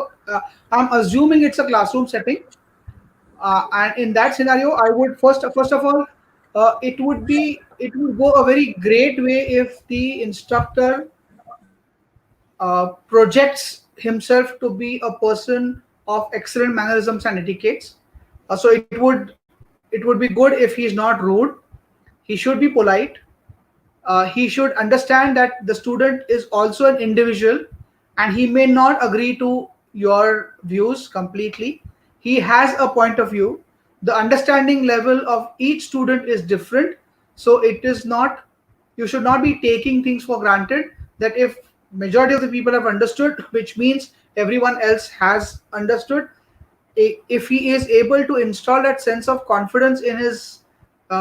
I'm assuming it's a classroom setting, and in that scenario, I would first of all it would go a very great way if the instructor projects himself to be a person of excellent mannerisms and etiquettes. So it would be good if he's not rude. He should be polite. He should understand that the student is also an individual and he may not agree to your views completely. He has a point of view. The understanding level of each student is different. So it is not, you should not be taking things for granted that if majority of the people have understood, which means everyone else has understood. If he is able to install that sense of confidence in his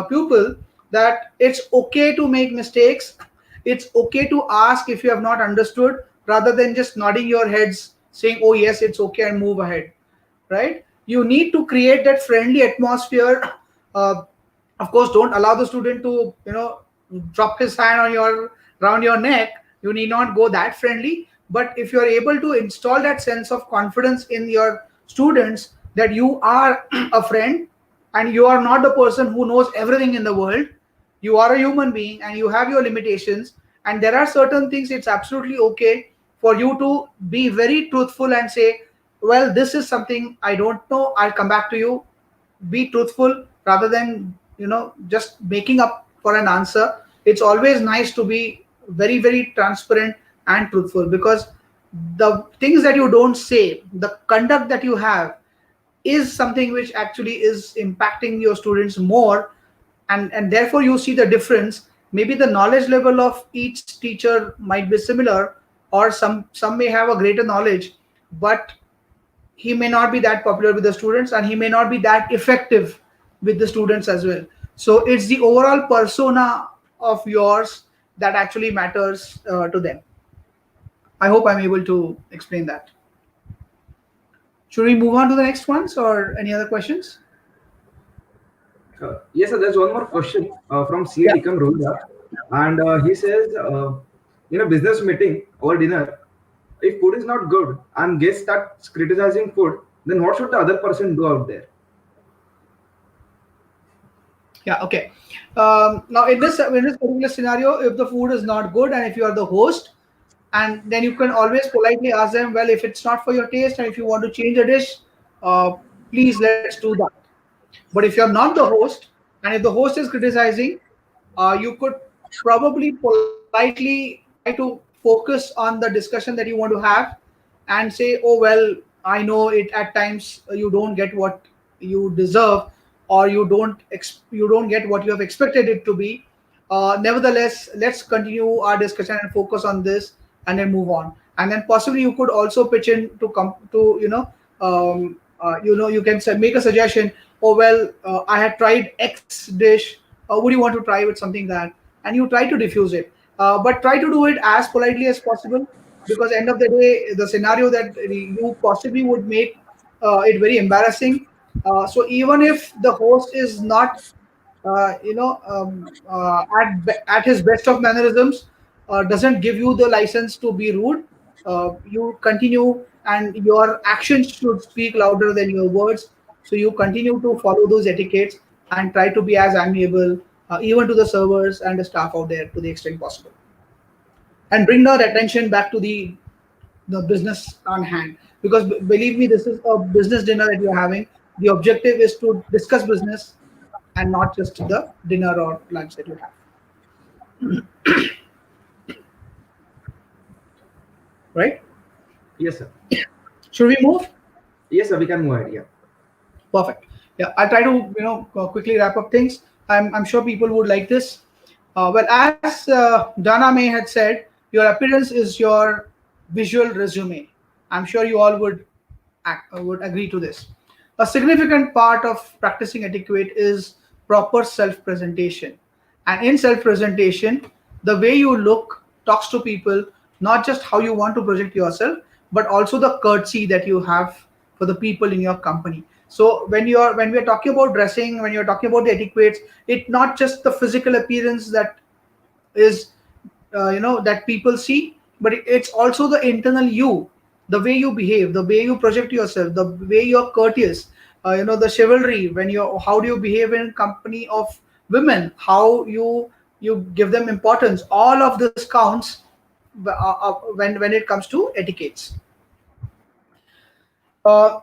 pupil, that it's okay to make mistakes, it's okay to ask if you have not understood, rather than just nodding your heads saying, oh yes, it's okay, and move ahead, right? You need to create that friendly atmosphere. uh, of course, don't allow the student to drop his hand on your around your neck. You need not go that friendly, but if you're able to install that sense of confidence in your students that you are a friend and you are not the person who knows everything in the world, you are a human being and you have your limitations, and there are certain things it's absolutely okay for you to be very truthful and say, well, this is something I don't know, I'll come back to you. Be truthful rather than just making up for an answer. It's always nice to be very, very transparent and truthful, because the things that you don't say, the conduct that you have, is something which actually is impacting your students more. And therefore you see the difference. Maybe the knowledge level of each teacher might be similar, or some may have a greater knowledge, but he may not be that popular with the students and he may not be that effective with the students as well. So it's the overall persona of yours that actually matters to them. I hope I'm able to explain that. Should we move on to the next ones or any other questions? Yes, sir, there's one more question from C. Yeah. Tikam Rohila, and he says, in a business meeting or dinner, if food is not good and guest starts criticizing food, then what should the other person do out there? Yeah, okay. Now in this particular scenario, if the food is not good and if you are the host, and then you can always politely ask them, well, if it's not for your taste and if you want to change a dish, uh, please let's do that. But if you're not the host, and if the host is criticizing, you could probably politely try to focus on the discussion that you want to have and say, oh, well, I know it at times you don't get what you deserve, or you don't get what you have expected it to be. Nevertheless, let's continue our discussion and focus on this and then move on. And then possibly you could also pitch in to come to you can say, make a suggestion. Oh, well, I had tried X dish. Would you want to try with something that? And you try to diffuse it, but try to do it as politely as possible, because end of the day, the scenario that you possibly would make it very embarrassing. So even if the host is not at his best of mannerisms, doesn't give you the license to be rude, you continue, and your actions should speak louder than your words. So you continue to follow those etiquettes and try to be as amiable, even to the servers and the staff out there to the extent possible, and bring their attention back to the business on hand. Because believe me, this is a business dinner that you're having. The objective is to discuss business and not just the dinner or lunch that you have. Right? Yes, sir. Should we move? Yes, sir, we can move ahead. Yeah. Perfect. Yeah, I'll try to quickly wrap up things. I'm sure people would like this. Well, as Dana May had said, your appearance is your visual resume. I'm sure you all would agree to this. A significant part of practicing etiquette is proper self-presentation. And in self-presentation, the way you look talks to people, not just how you want to project yourself, but also the courtesy that you have for the people in your company. So when we are talking about dressing, when you're talking about the etiquettes, it's not just the physical appearance that is that people see, but it's also the internal you, the way you behave, the way you project yourself, the way you're courteous, the chivalry, when you're how do you behave in company of women, how you give them importance. All of this counts when it comes to etiquettes. Uh,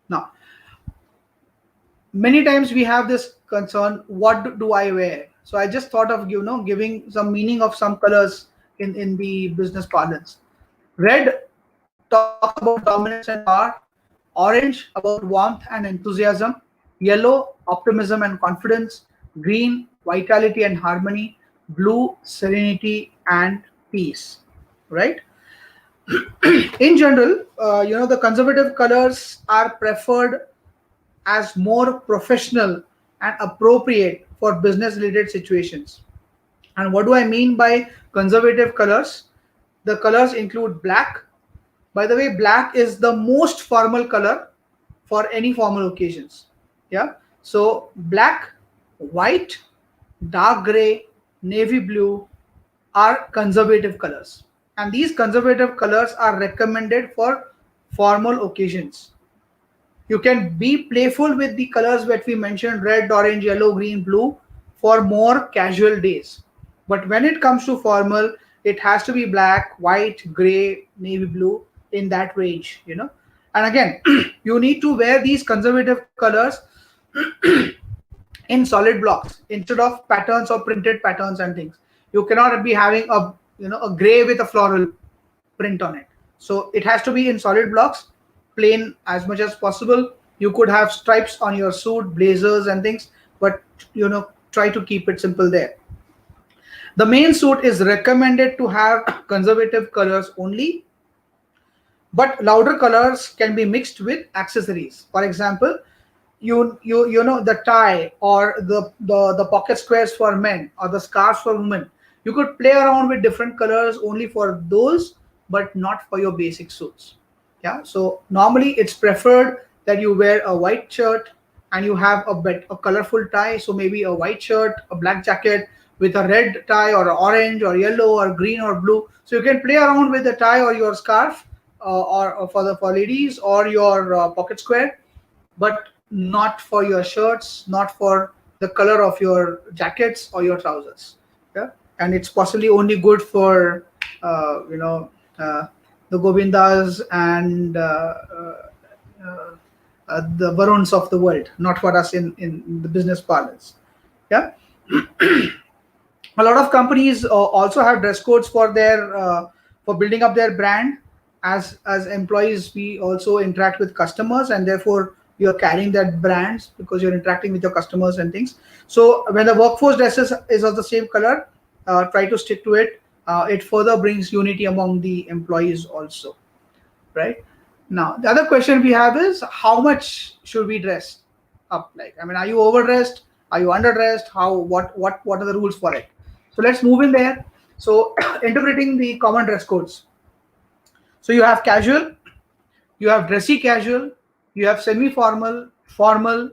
Now, many times we have this concern, what do I wear? So I just thought of giving some meaning of some colors in the business parlance. Red talks about dominance and power, orange about warmth and enthusiasm, yellow optimism and confidence, green vitality and harmony, blue serenity and peace, right? In general, the conservative colors are preferred as more professional and appropriate for business related situations. And what do I mean by conservative colors? The colors include black. By the way, black is the most formal color for any formal occasions. Yeah. So black, white, dark gray, navy blue are conservative colors. And these conservative colors are recommended for formal occasions. You can be playful with the colors that we mentioned, red, orange, yellow, green, blue, for more casual days. But when it comes to formal, it has to be black, white, gray, navy blue, in that range. And again, you need to wear these conservative colors in solid blocks instead of patterns or printed patterns and things. You cannot be having a gray with a floral print on it. So it has to be in solid blocks, plain as much as possible. You could have stripes on your suit, blazers and things, but try to keep it simple there. The main suit is recommended to have conservative colors only, but louder colors can be mixed with accessories. For example, the tie or the pocket squares for men or the scarves for women, you could play around with different colors only for those, but not for your basic suits. Yeah, so normally it's preferred that you wear a white shirt and you have a colorful tie. So maybe a white shirt, a black jacket with a red tie or orange or yellow or green or blue. So you can play around with the tie or your scarf, or for ladies, or your pocket square, but not for your shirts, not for the color of your jackets or your trousers. Yeah, and it's possibly only good for the Govindas and the Varuns of the world, not for us in the business parlance. Yeah. A lot of companies also have dress codes for their for building up their brand. As employees, we also interact with customers, and therefore you're carrying that brands because you're interacting with your customers and things. So when the workforce dresses is of the same color, try to stick to it. It further brings unity among the employees also, right? Now the other question we have is, how much should we dress up? Like, I mean, are you overdressed, are you underdressed, what are the rules for it? So let's move in there. So interpreting the common dress codes. So you have casual, you have dressy casual, you have semi-formal, formal,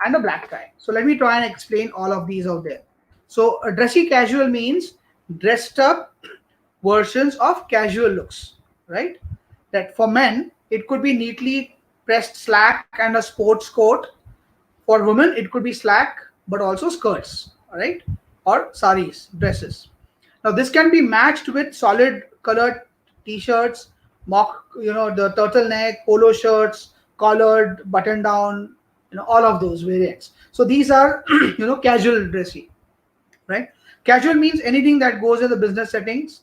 and a black tie. So let me try and explain all of these out there. So a dressy casual means dressed up versions of casual looks, right? That for men, it could be neatly pressed slack and a sports coat. For women, it could be slack, but also skirts, all right? Or saris, dresses. Now this can be matched with solid colored t-shirts, the turtleneck, polo shirts, collared, button down, all of those variants. So these are, casual dressy, right? Casual means anything that goes in the business settings.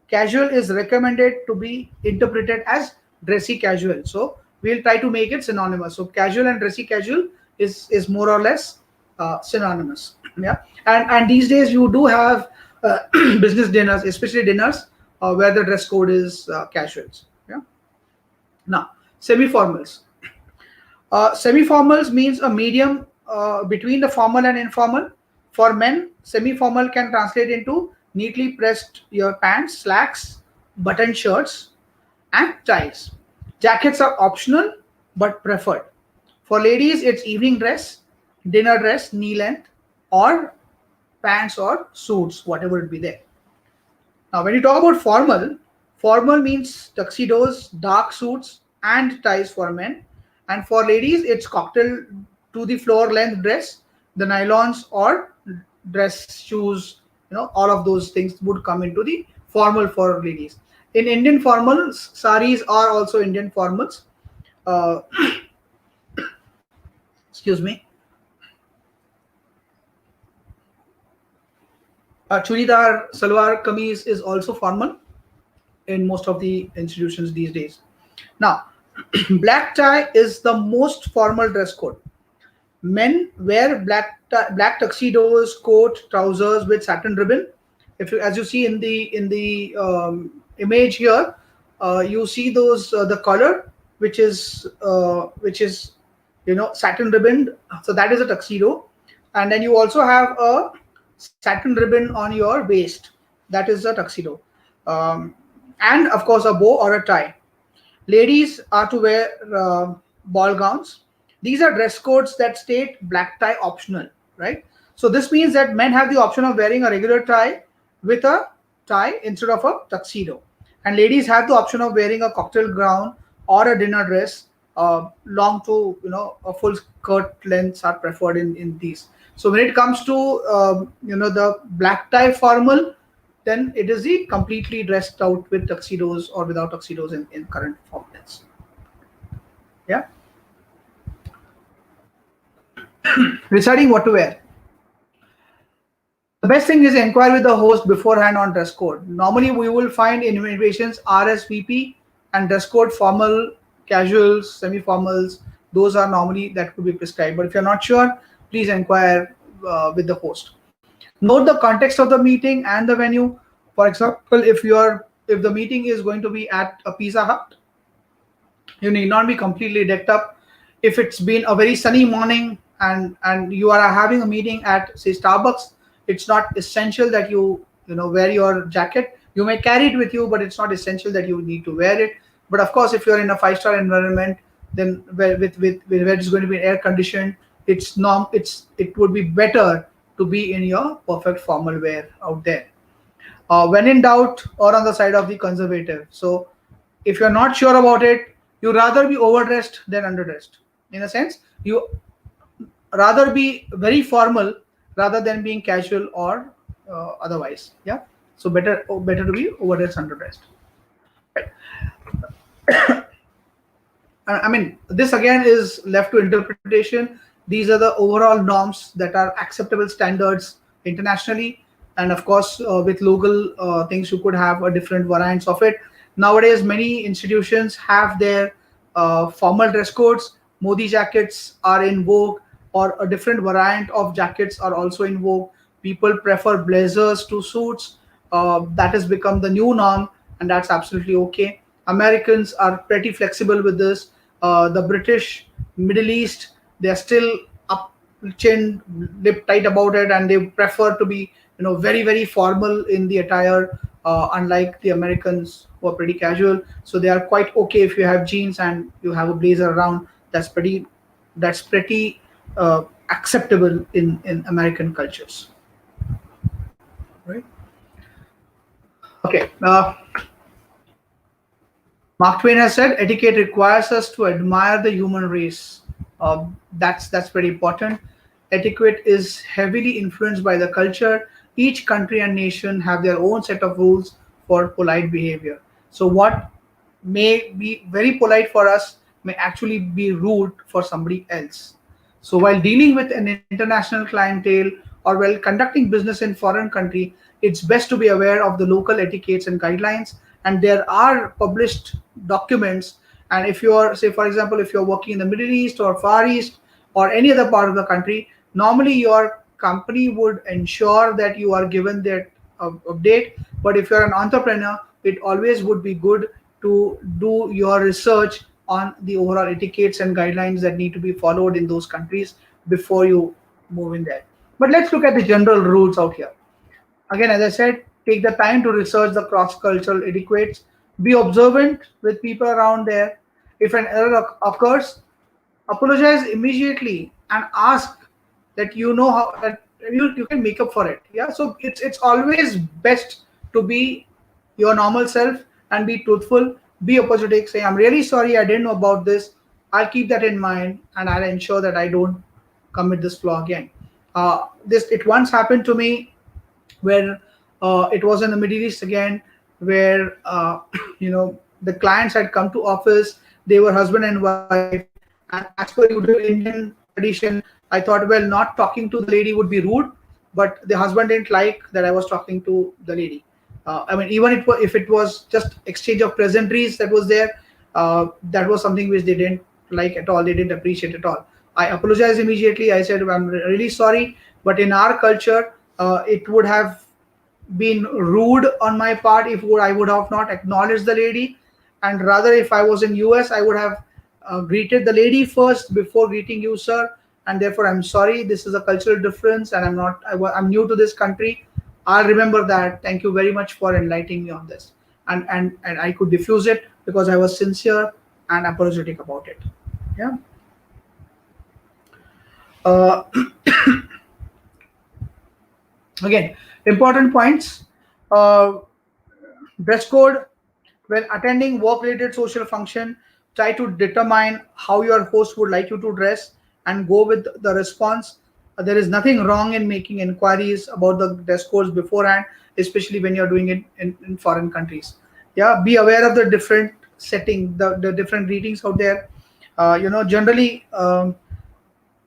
Casual is recommended to be interpreted as dressy casual. So we'll try to make it synonymous. So casual and dressy casual is more or less synonymous. Yeah, and these days you do have business dinners, especially dinners where the dress code is casuals. Yeah. Now semi-formals. Semi-formals means a medium between the formal and informal. For men, semi-formal can translate into neatly pressed your pants, slacks, button shirts, and ties. Jackets are optional but preferred. For ladies, it's evening dress, dinner dress, knee length, or pants or suits, whatever it be there. Now, when you talk about formal, formal means tuxedos, dark suits, and ties for men. And for ladies, it's cocktail to the floor length dress, the nylons or dress shoes, all of those things would come into the formal for ladies. In Indian formals, saris are also Indian formals. Uh, excuse me. Churidar, salwar, kameez is also formal in most of the institutions these days. Now, black tie is the most formal dress code. Men wear black tuxedos, coat, trousers with satin ribbon. If you, as you see in the image here, you see those the color which is satin ribbon. So that is a tuxedo, and then you also have a satin ribbon on your waist. That is a tuxedo, um, and of course a bow or a tie. Ladies are to wear ball gowns. These are dress codes that state black tie optional, right? So this means that men have the option of wearing a regular tie with a tie instead of a tuxedo, and ladies have the option of wearing a cocktail gown or a dinner dress. Long to a full skirt lengths are preferred in these. So when it comes to the black tie formal, then it is the completely dressed out with tuxedos or without tuxedos in current formats. Yeah. Deciding what to wear. The best thing is inquire with the host beforehand on dress code. Normally, we will find in invitations RSVP and dress code formal, casuals, semi-formals. Those are normally that could be prescribed. But if you're not sure, please inquire with the host. Note the context of the meeting and the venue. For example, if the meeting is going to be at a Pizza Hut, you need not be completely decked up. If it's been a very sunny morning and you are having a meeting at say Starbucks, it's not essential that you wear your jacket. You may carry it with you, but it's not essential that you need to wear it. But of course, if you're in a five-star environment, then where it's going to be air conditioned, it would be better to be in your perfect formal wear out there. When in doubt, or on the side of the conservative. So if you're not sure about it, you rather be overdressed than underdressed. In a sense, you rather be very formal rather than being casual or otherwise. Yeah. So better to be overdressed, underdressed. Right. I mean, this again is left to interpretation. These are the overall norms that are acceptable standards internationally, and of course, with local things, you could have a different variants of it. Nowadays, many institutions have their formal dress codes. Modi jackets are in vogue, or a different variant of jackets are also in vogue. People prefer blazers to suits. That has become the new norm, and that's absolutely okay. Americans are pretty flexible with this. The British, Middle East, they are still up chin, lip tight about it, and they prefer to be very very formal in the attire. Unlike the Americans who are pretty casual, so they are quite okay if you have jeans and you have a blazer around. That's pretty acceptable in American cultures, right? Okay. Mark Twain has said, "Etiquette requires us to admire the human race." That's pretty important. Etiquette is heavily influenced by the culture. Each country and nation have their own set of rules for polite behavior. So what may be very polite for us may actually be rude for somebody else. So while dealing with an international clientele or while conducting business in foreign country, it's best to be aware of the local etiquettes and guidelines. And there are published documents. And if you are, say, for example, if you're working in the Middle East or Far East or any other part of the country, normally your company would ensure that you are given that update. But if you're an entrepreneur, it always would be good to do your research on the overall etiquettes and guidelines that need to be followed in those countries before you move in there. But let's look at the general rules out here. Again, as I said, take the time to research the cross-cultural etiquettes. Be observant with people around there. If an error occurs, apologize immediately and ask that how that you can make up for it. Yeah. So it's always best to be your normal self and be truthful. Be apologetic. Say, "I'm really sorry. I didn't know about this. I'll keep that in mind and I'll ensure that I don't commit this flaw again. This it once happened to me where it was in the Middle East again, where the clients had come to office. They were husband and wife, and as per usual Indian tradition, I thought, well, not talking to the lady would be rude, but the husband didn't like that I was talking to the lady. I mean, even if it was just exchange of pleasantries that was there, that was something which they didn't like at all. They didn't appreciate at all. I apologized immediately. I said, I'm really sorry, but in our culture, it would have been rude on my part if I would have not acknowledged the lady, and rather if I was in US, I would have greeted the lady first before greeting you, sir. And therefore, I'm sorry. This is a cultural difference, and I'm new to this country. I'll remember that. Thank you very much for enlightening me on this, and I could diffuse it because I was sincere and apologetic about it. Yeah. Uh, Again, important points. Uh, Dress code when attending work-related social function. Try to determine how your host would like you to dress and go with the response. There is nothing wrong in making inquiries about the dress codes beforehand, especially when you're doing it in foreign countries. Yeah, be aware of the different setting, the different greetings out there. Generally,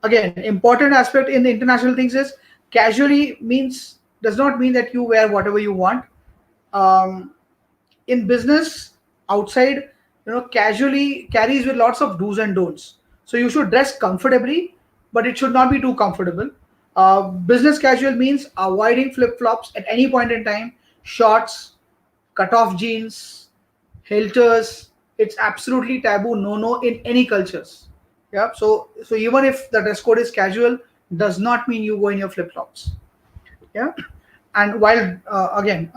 again, important aspect in the international things is casually means does not mean that you wear whatever you want. Um, in business outside, casually carries with lots of do's and don'ts. So you should dress comfortably, but it should not be too comfortable. Business casual means avoiding flip flops at any point in time, shorts, cut off jeans, halters. It's absolutely taboo, no in any cultures. Yeah. So even if the dress code is casual, does not mean you go in your flip flops. Yeah. And while again,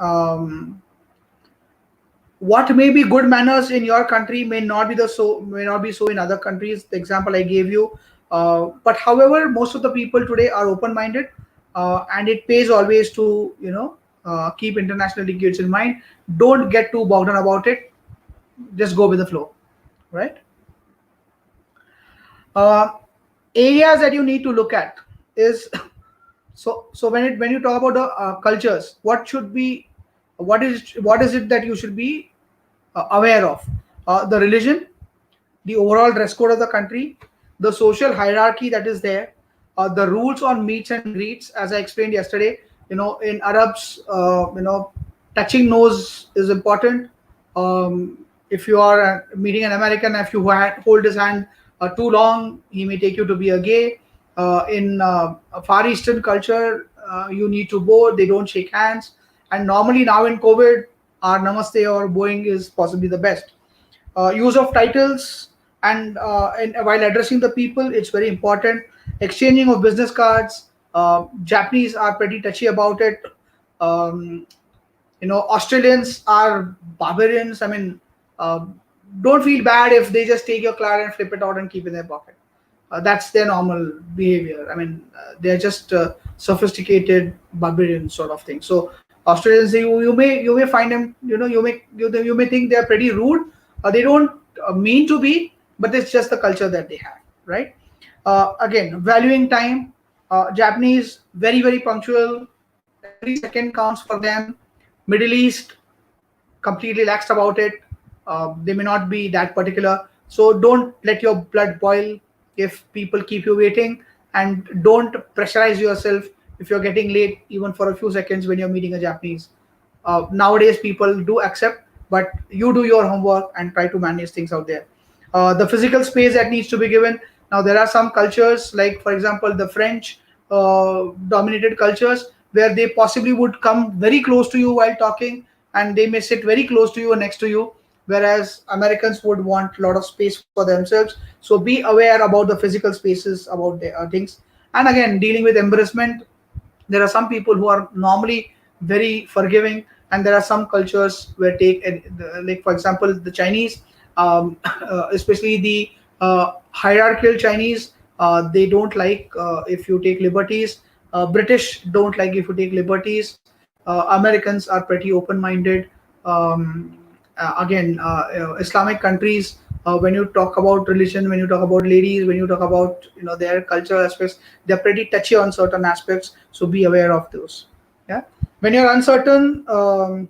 what may be good manners in your country may not be so in other countries. The example I gave you, but however, most of the people today are open-minded, and it pays always to keep international etiquettes in mind. Don't get too bogged down about it. Just go with the flow, right? Uh, Areas that you need to look at is so when you talk about the cultures, what is it that you should be aware of? The religion, the overall dress code of the country, the social hierarchy that is there, the rules on meets and greets, as I explained yesterday. In Arabs, touching nose is important. If you are meeting an American, if you hold his hand too long, he may take you to be a gay. In a Far Eastern culture, you need to bow. They don't shake hands. And normally now in COVID, our namaste or bowing is possibly the best. Use of titles and while addressing the people, it's very important. Exchanging of business cards. Japanese are pretty touchy about it. Um, Australians are barbarians. I mean, uh, don't feel bad if they just take your card and flip it out and keep it in their pocket. That's their normal behavior. I mean, they're just sophisticated barbarian sort of thing. So Australians, you may find them, you may think they're pretty rude. They don't mean to be, but it's just the culture that they have, right? Again, valuing time. Japanese very punctual. Every second counts for them. Middle East completely laxed about it. They may not be that particular. So don't let your blood boil if people keep you waiting, and don't pressurize yourself if you're getting late even for a few seconds when you're meeting a Japanese. Nowadays, people do accept, but you do your homework and try to manage things out there. The physical space that needs to be given. Now, there are some cultures, like for example, the French dominated cultures, where they possibly would come very close to you while talking, and they may sit very close to you or next to you, whereas Americans would want a lot of space for themselves. So be aware about the physical spaces about the things. And again, dealing with embarrassment, there are some people who are normally very forgiving, and there are some cultures where like for example the Chinese, especially the hierarchical Chinese, they don't like if you take liberties. British don't like if you take liberties. Americans are pretty open-minded. Again, Islamic countries, When you talk about religion, when you talk about ladies, when you talk about their cultural aspects, they're pretty touchy on certain aspects. So be aware of those. Yeah. When you're uncertain, or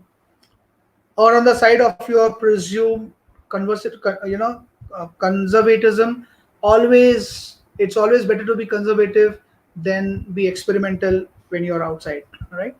on the side of your presumed conservatism, always it's always better to be conservative than be experimental when you're outside. All right.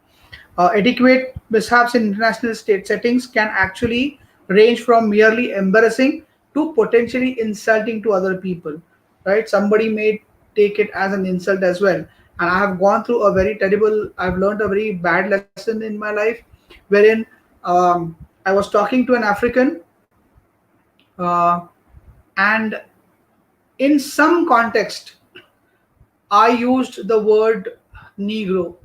Etiquette mishaps in international state settings can actually range from merely embarrassing to potentially insulting to other people. Right? Somebody may take it as an insult as well. And I have gone through a very terrible, I've learned a very bad lesson in my life, wherein I was talking to an African, uh, and in some context, I used the word Negro,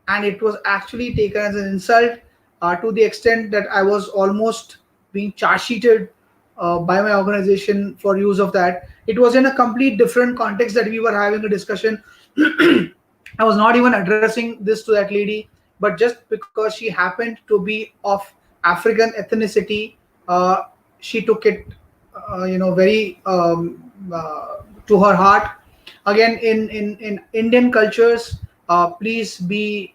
and it was actually taken as an insult, to the extent that I was almost being charge sheeted by my organization for use of that. It was in a complete different context that we were having a discussion. I was not even addressing this to that lady, but just because she happened to be of African ethnicity, uh, she took it, very to her heart. Again, in Indian cultures, please be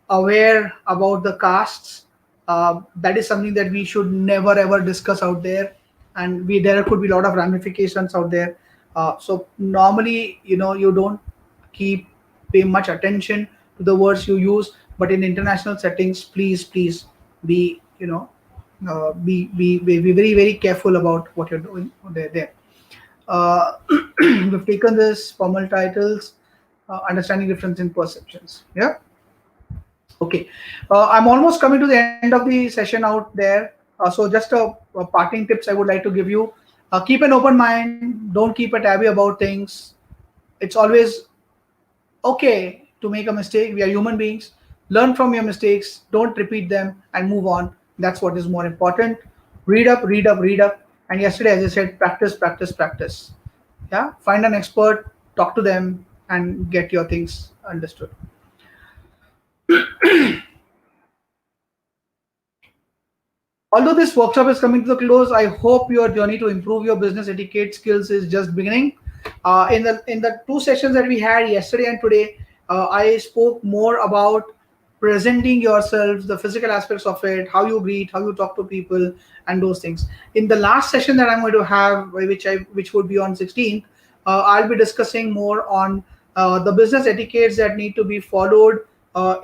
aware about the castes. That is something that we should never ever discuss out there, and there could be a lot of ramifications out there. So normally, you don't keep pay much attention to the words you use, but in international settings, please be be very very careful about what you're doing there. We've taken this formal titles, understanding difference in perceptions. Yeah. Okay. I'm almost coming to the end of the session out there. So just a parting tips I would like to give you. Keep an open mind. Don't keep a tabby about things. It's always okay to make a mistake. We are human beings. Learn from your mistakes. Don't repeat them and move on. That's what is more important. Read up, read up, read up. And yesterday, as I said, practice, practice, practice. Yeah. Find an expert, talk to them, and get your things understood. Although this workshop is coming to the close, I hope your journey to improve your business etiquette skills is just beginning. In the two sessions that we had yesterday and today, I spoke more about presenting yourselves, the physical aspects of it, how you greet, how you talk to people, and those things. In the last session that I'm going to have, which would be on 16th, I'll be discussing more on the business etiquettes that need to be followed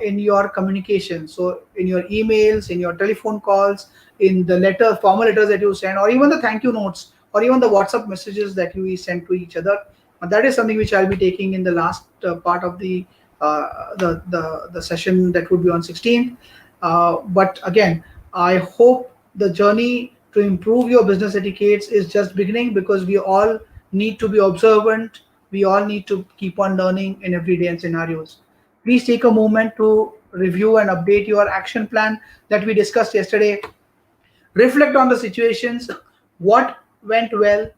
in your communication. So in your emails, in your telephone calls, in the formal letters that you send, or even the thank you notes, or even the WhatsApp messages that you send to each other. That is something which I'll be taking in the last part of the session that would be on 16th. But again, I hope the journey to improve your business etiquettes is just beginning, because we all need to be observant. We all need to keep on learning in everyday scenarios. Please take a moment to review and update your action plan that we discussed yesterday. Reflect on the situations, what went well,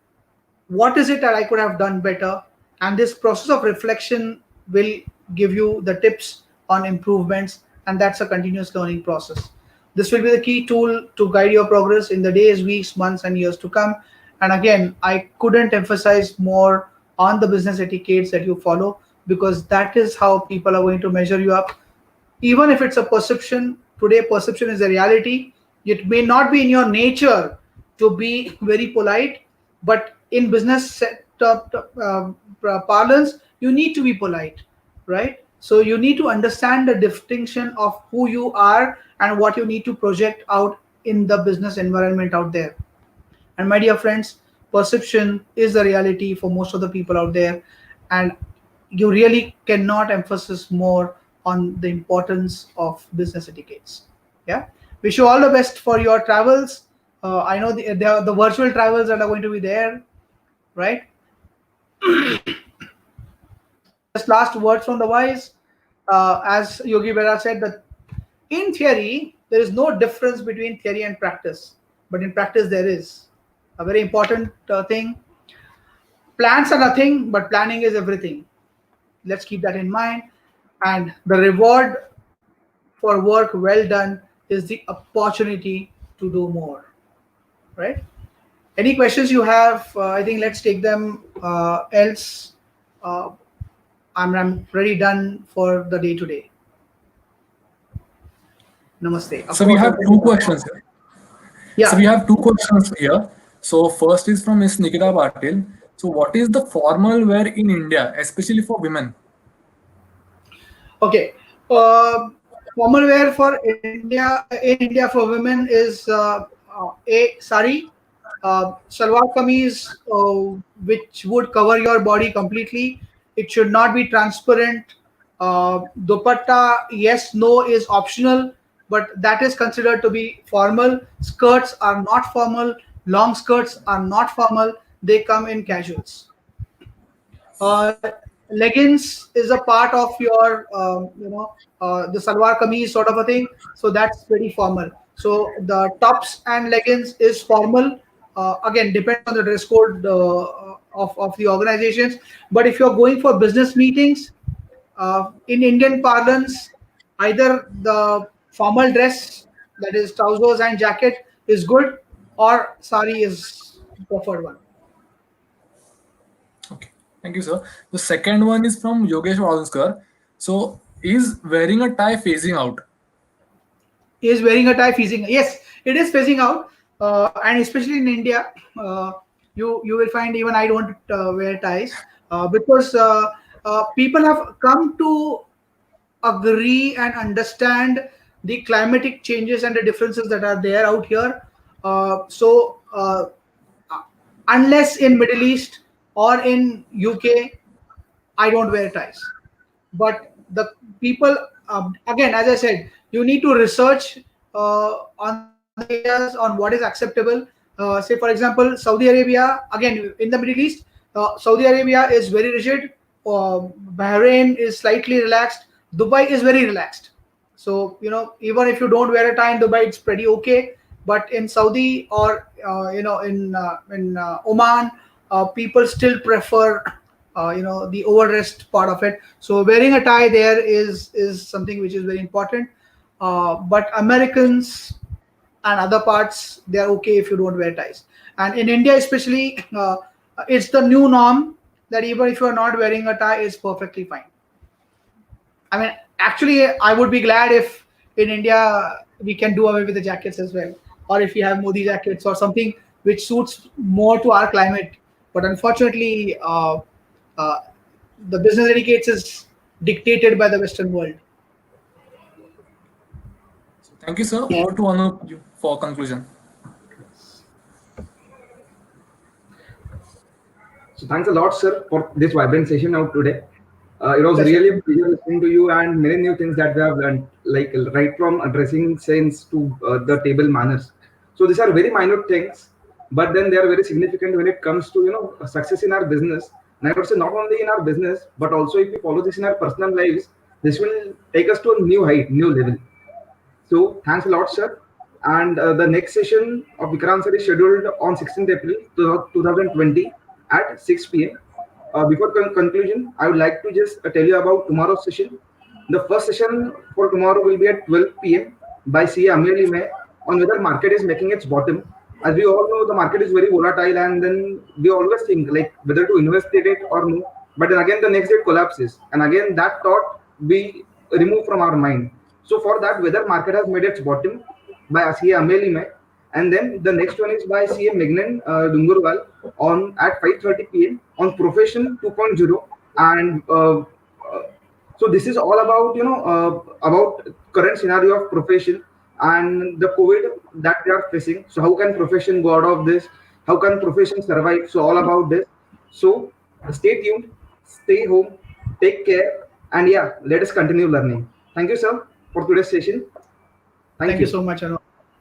what is it that I could have done better, and this process of reflection will give you the tips on improvements, and that's a continuous learning process. This will be the key tool to guide your progress in the days, weeks, months, and years to come. And again, I couldn't emphasize more on the business etiquettes that you follow, because that is how people are going to measure you up. Even if it's a perception, today perception is a reality. It may not be in your nature to be very polite, but in business parlance, you need to be polite, right? So you need to understand the distinction of who you are and what you need to project out in the business environment out there. And my dear friends, perception is the reality for most of the people out there. And you really cannot emphasize more on the importance of business etiquettes. Yeah. Wish you all the best for your travels. I know the virtual travels that are going to be there, right? Just last words from the wise. As Yogi Berra said, that in theory, there is no difference between theory and practice, but in practice, there is a very important thing. Plans are nothing, but planning is everything. Let's keep that in mind. And the reward for work well done is the opportunity to do more, right? Any questions you have? I think let's take them. Else, uh, I'm pretty done for the day today. Namaste. Of So we course, have two questions here. So we yeah. have two questions here. So first is from Ms. Nikita Patil. So what is the formal wear in India, especially for women? Okay. Formal wear for India for women is a sari, salwar kameez, which would cover your body completely. It should not be transparent. Dupatta, yes, no is optional, but that is considered to be formal. Skirts are not formal. Long skirts are not formal. They come in casuals. uh, Leggings is a part of your the salwar kameez sort of a thing, so that's pretty formal. So the tops and leggings is formal. Again, depends on the dress code of the organizations. But if you're going for business meetings, in Indian parlance, either the formal dress, that is trousers and jacket, is good, or sari is preferred one. Okay, thank you, sir. The second one is from Yogesh Wadunskar. So is wearing a tie phasing out? Is wearing a tie phasing? Yes, it is phasing out, and especially in India, you will find even I don't wear ties because people have come to agree and understand the climatic changes and the differences that are there out here. So unless in Middle East or in UK, I don't wear ties. But the people, again, as I said, you need to research on the areas on what is acceptable. Say, for example, Saudi Arabia, again, in the Middle East, Saudi Arabia is very rigid. Bahrain is slightly relaxed. Dubai is very relaxed. So, even if you don't wear a tie in Dubai, it's pretty okay. But in Saudi or in Oman, people still prefer the overdressed part of it. So wearing a tie there is something which is very important. But Americans and other parts, they're okay if you don't wear ties. And in India especially, it's the new norm that even if you're not wearing a tie, it's perfectly fine. I mean, actually, I would be glad if in India we can do away with the jackets as well, or if we have Modi jackets or something which suits more to our climate. But unfortunately, uh, the business etiquettes is dictated by the Western world. Thank you, sir. Over to Anup you for conclusion. So thanks a lot, sir, for this vibrant session out today. It was Pleasure. really a pleasure listening to you and many new things that we have learned, like right from dressing sense to the table manners. So these are very minute things, but then they are very significant when it comes to success in our business. And I would say not only in our business, but also if we follow this in our personal lives, this will take us to a new height, new level. So thanks a lot, sir. And the next session of Vikrant sir is scheduled on 16th April 2020 at 6 p.m. Before conclusion, I would like to just tell you about tomorrow's session. The first session for tomorrow will be at 12 p.m. by CA Amelie May on whether market is making its bottom. As we all know, the market is very volatile, and then we always think like whether to invest in it or no. But then again, the next day it collapses, and again that thought we remove from our mind. So for that, whether market has made its bottom by CA Amelie May, and then the next one is by CA Megnan Dungurwal on at 5:30 p.m. on Profession 2.0, and so this is all about about current scenario of profession and the COVID that they are facing. So how can profession go out of this? How can profession survive? So all about this. So stay tuned, stay home, take care, and yeah, let us continue learning. Thank you, sir, for today's session. Thank Thank you you. so much, Anu.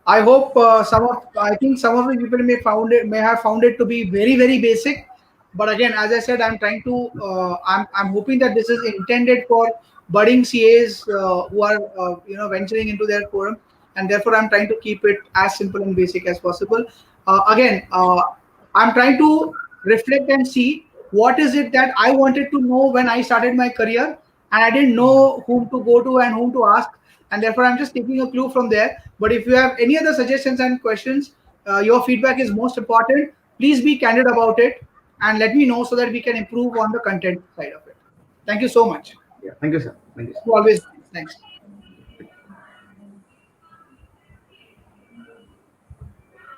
I hope I think some of the people may have found it to be very very basic, but again, as I said, I'm hoping that this is intended for budding CAs who are venturing into their forum, and therefore I'm trying to keep it as simple and basic as possible. Again, I'm trying to reflect and see what is it that I wanted to know when I started my career, and I didn't know whom to go to and whom to ask, and therefore I'm just taking a clue from there. But if you have any other suggestions and questions, your feedback is most important. Please be candid about it and let me know so that we can improve on the content side of it. Thank you so much. Yeah, thank you, sir. Thank you, sir. You always. Thanks.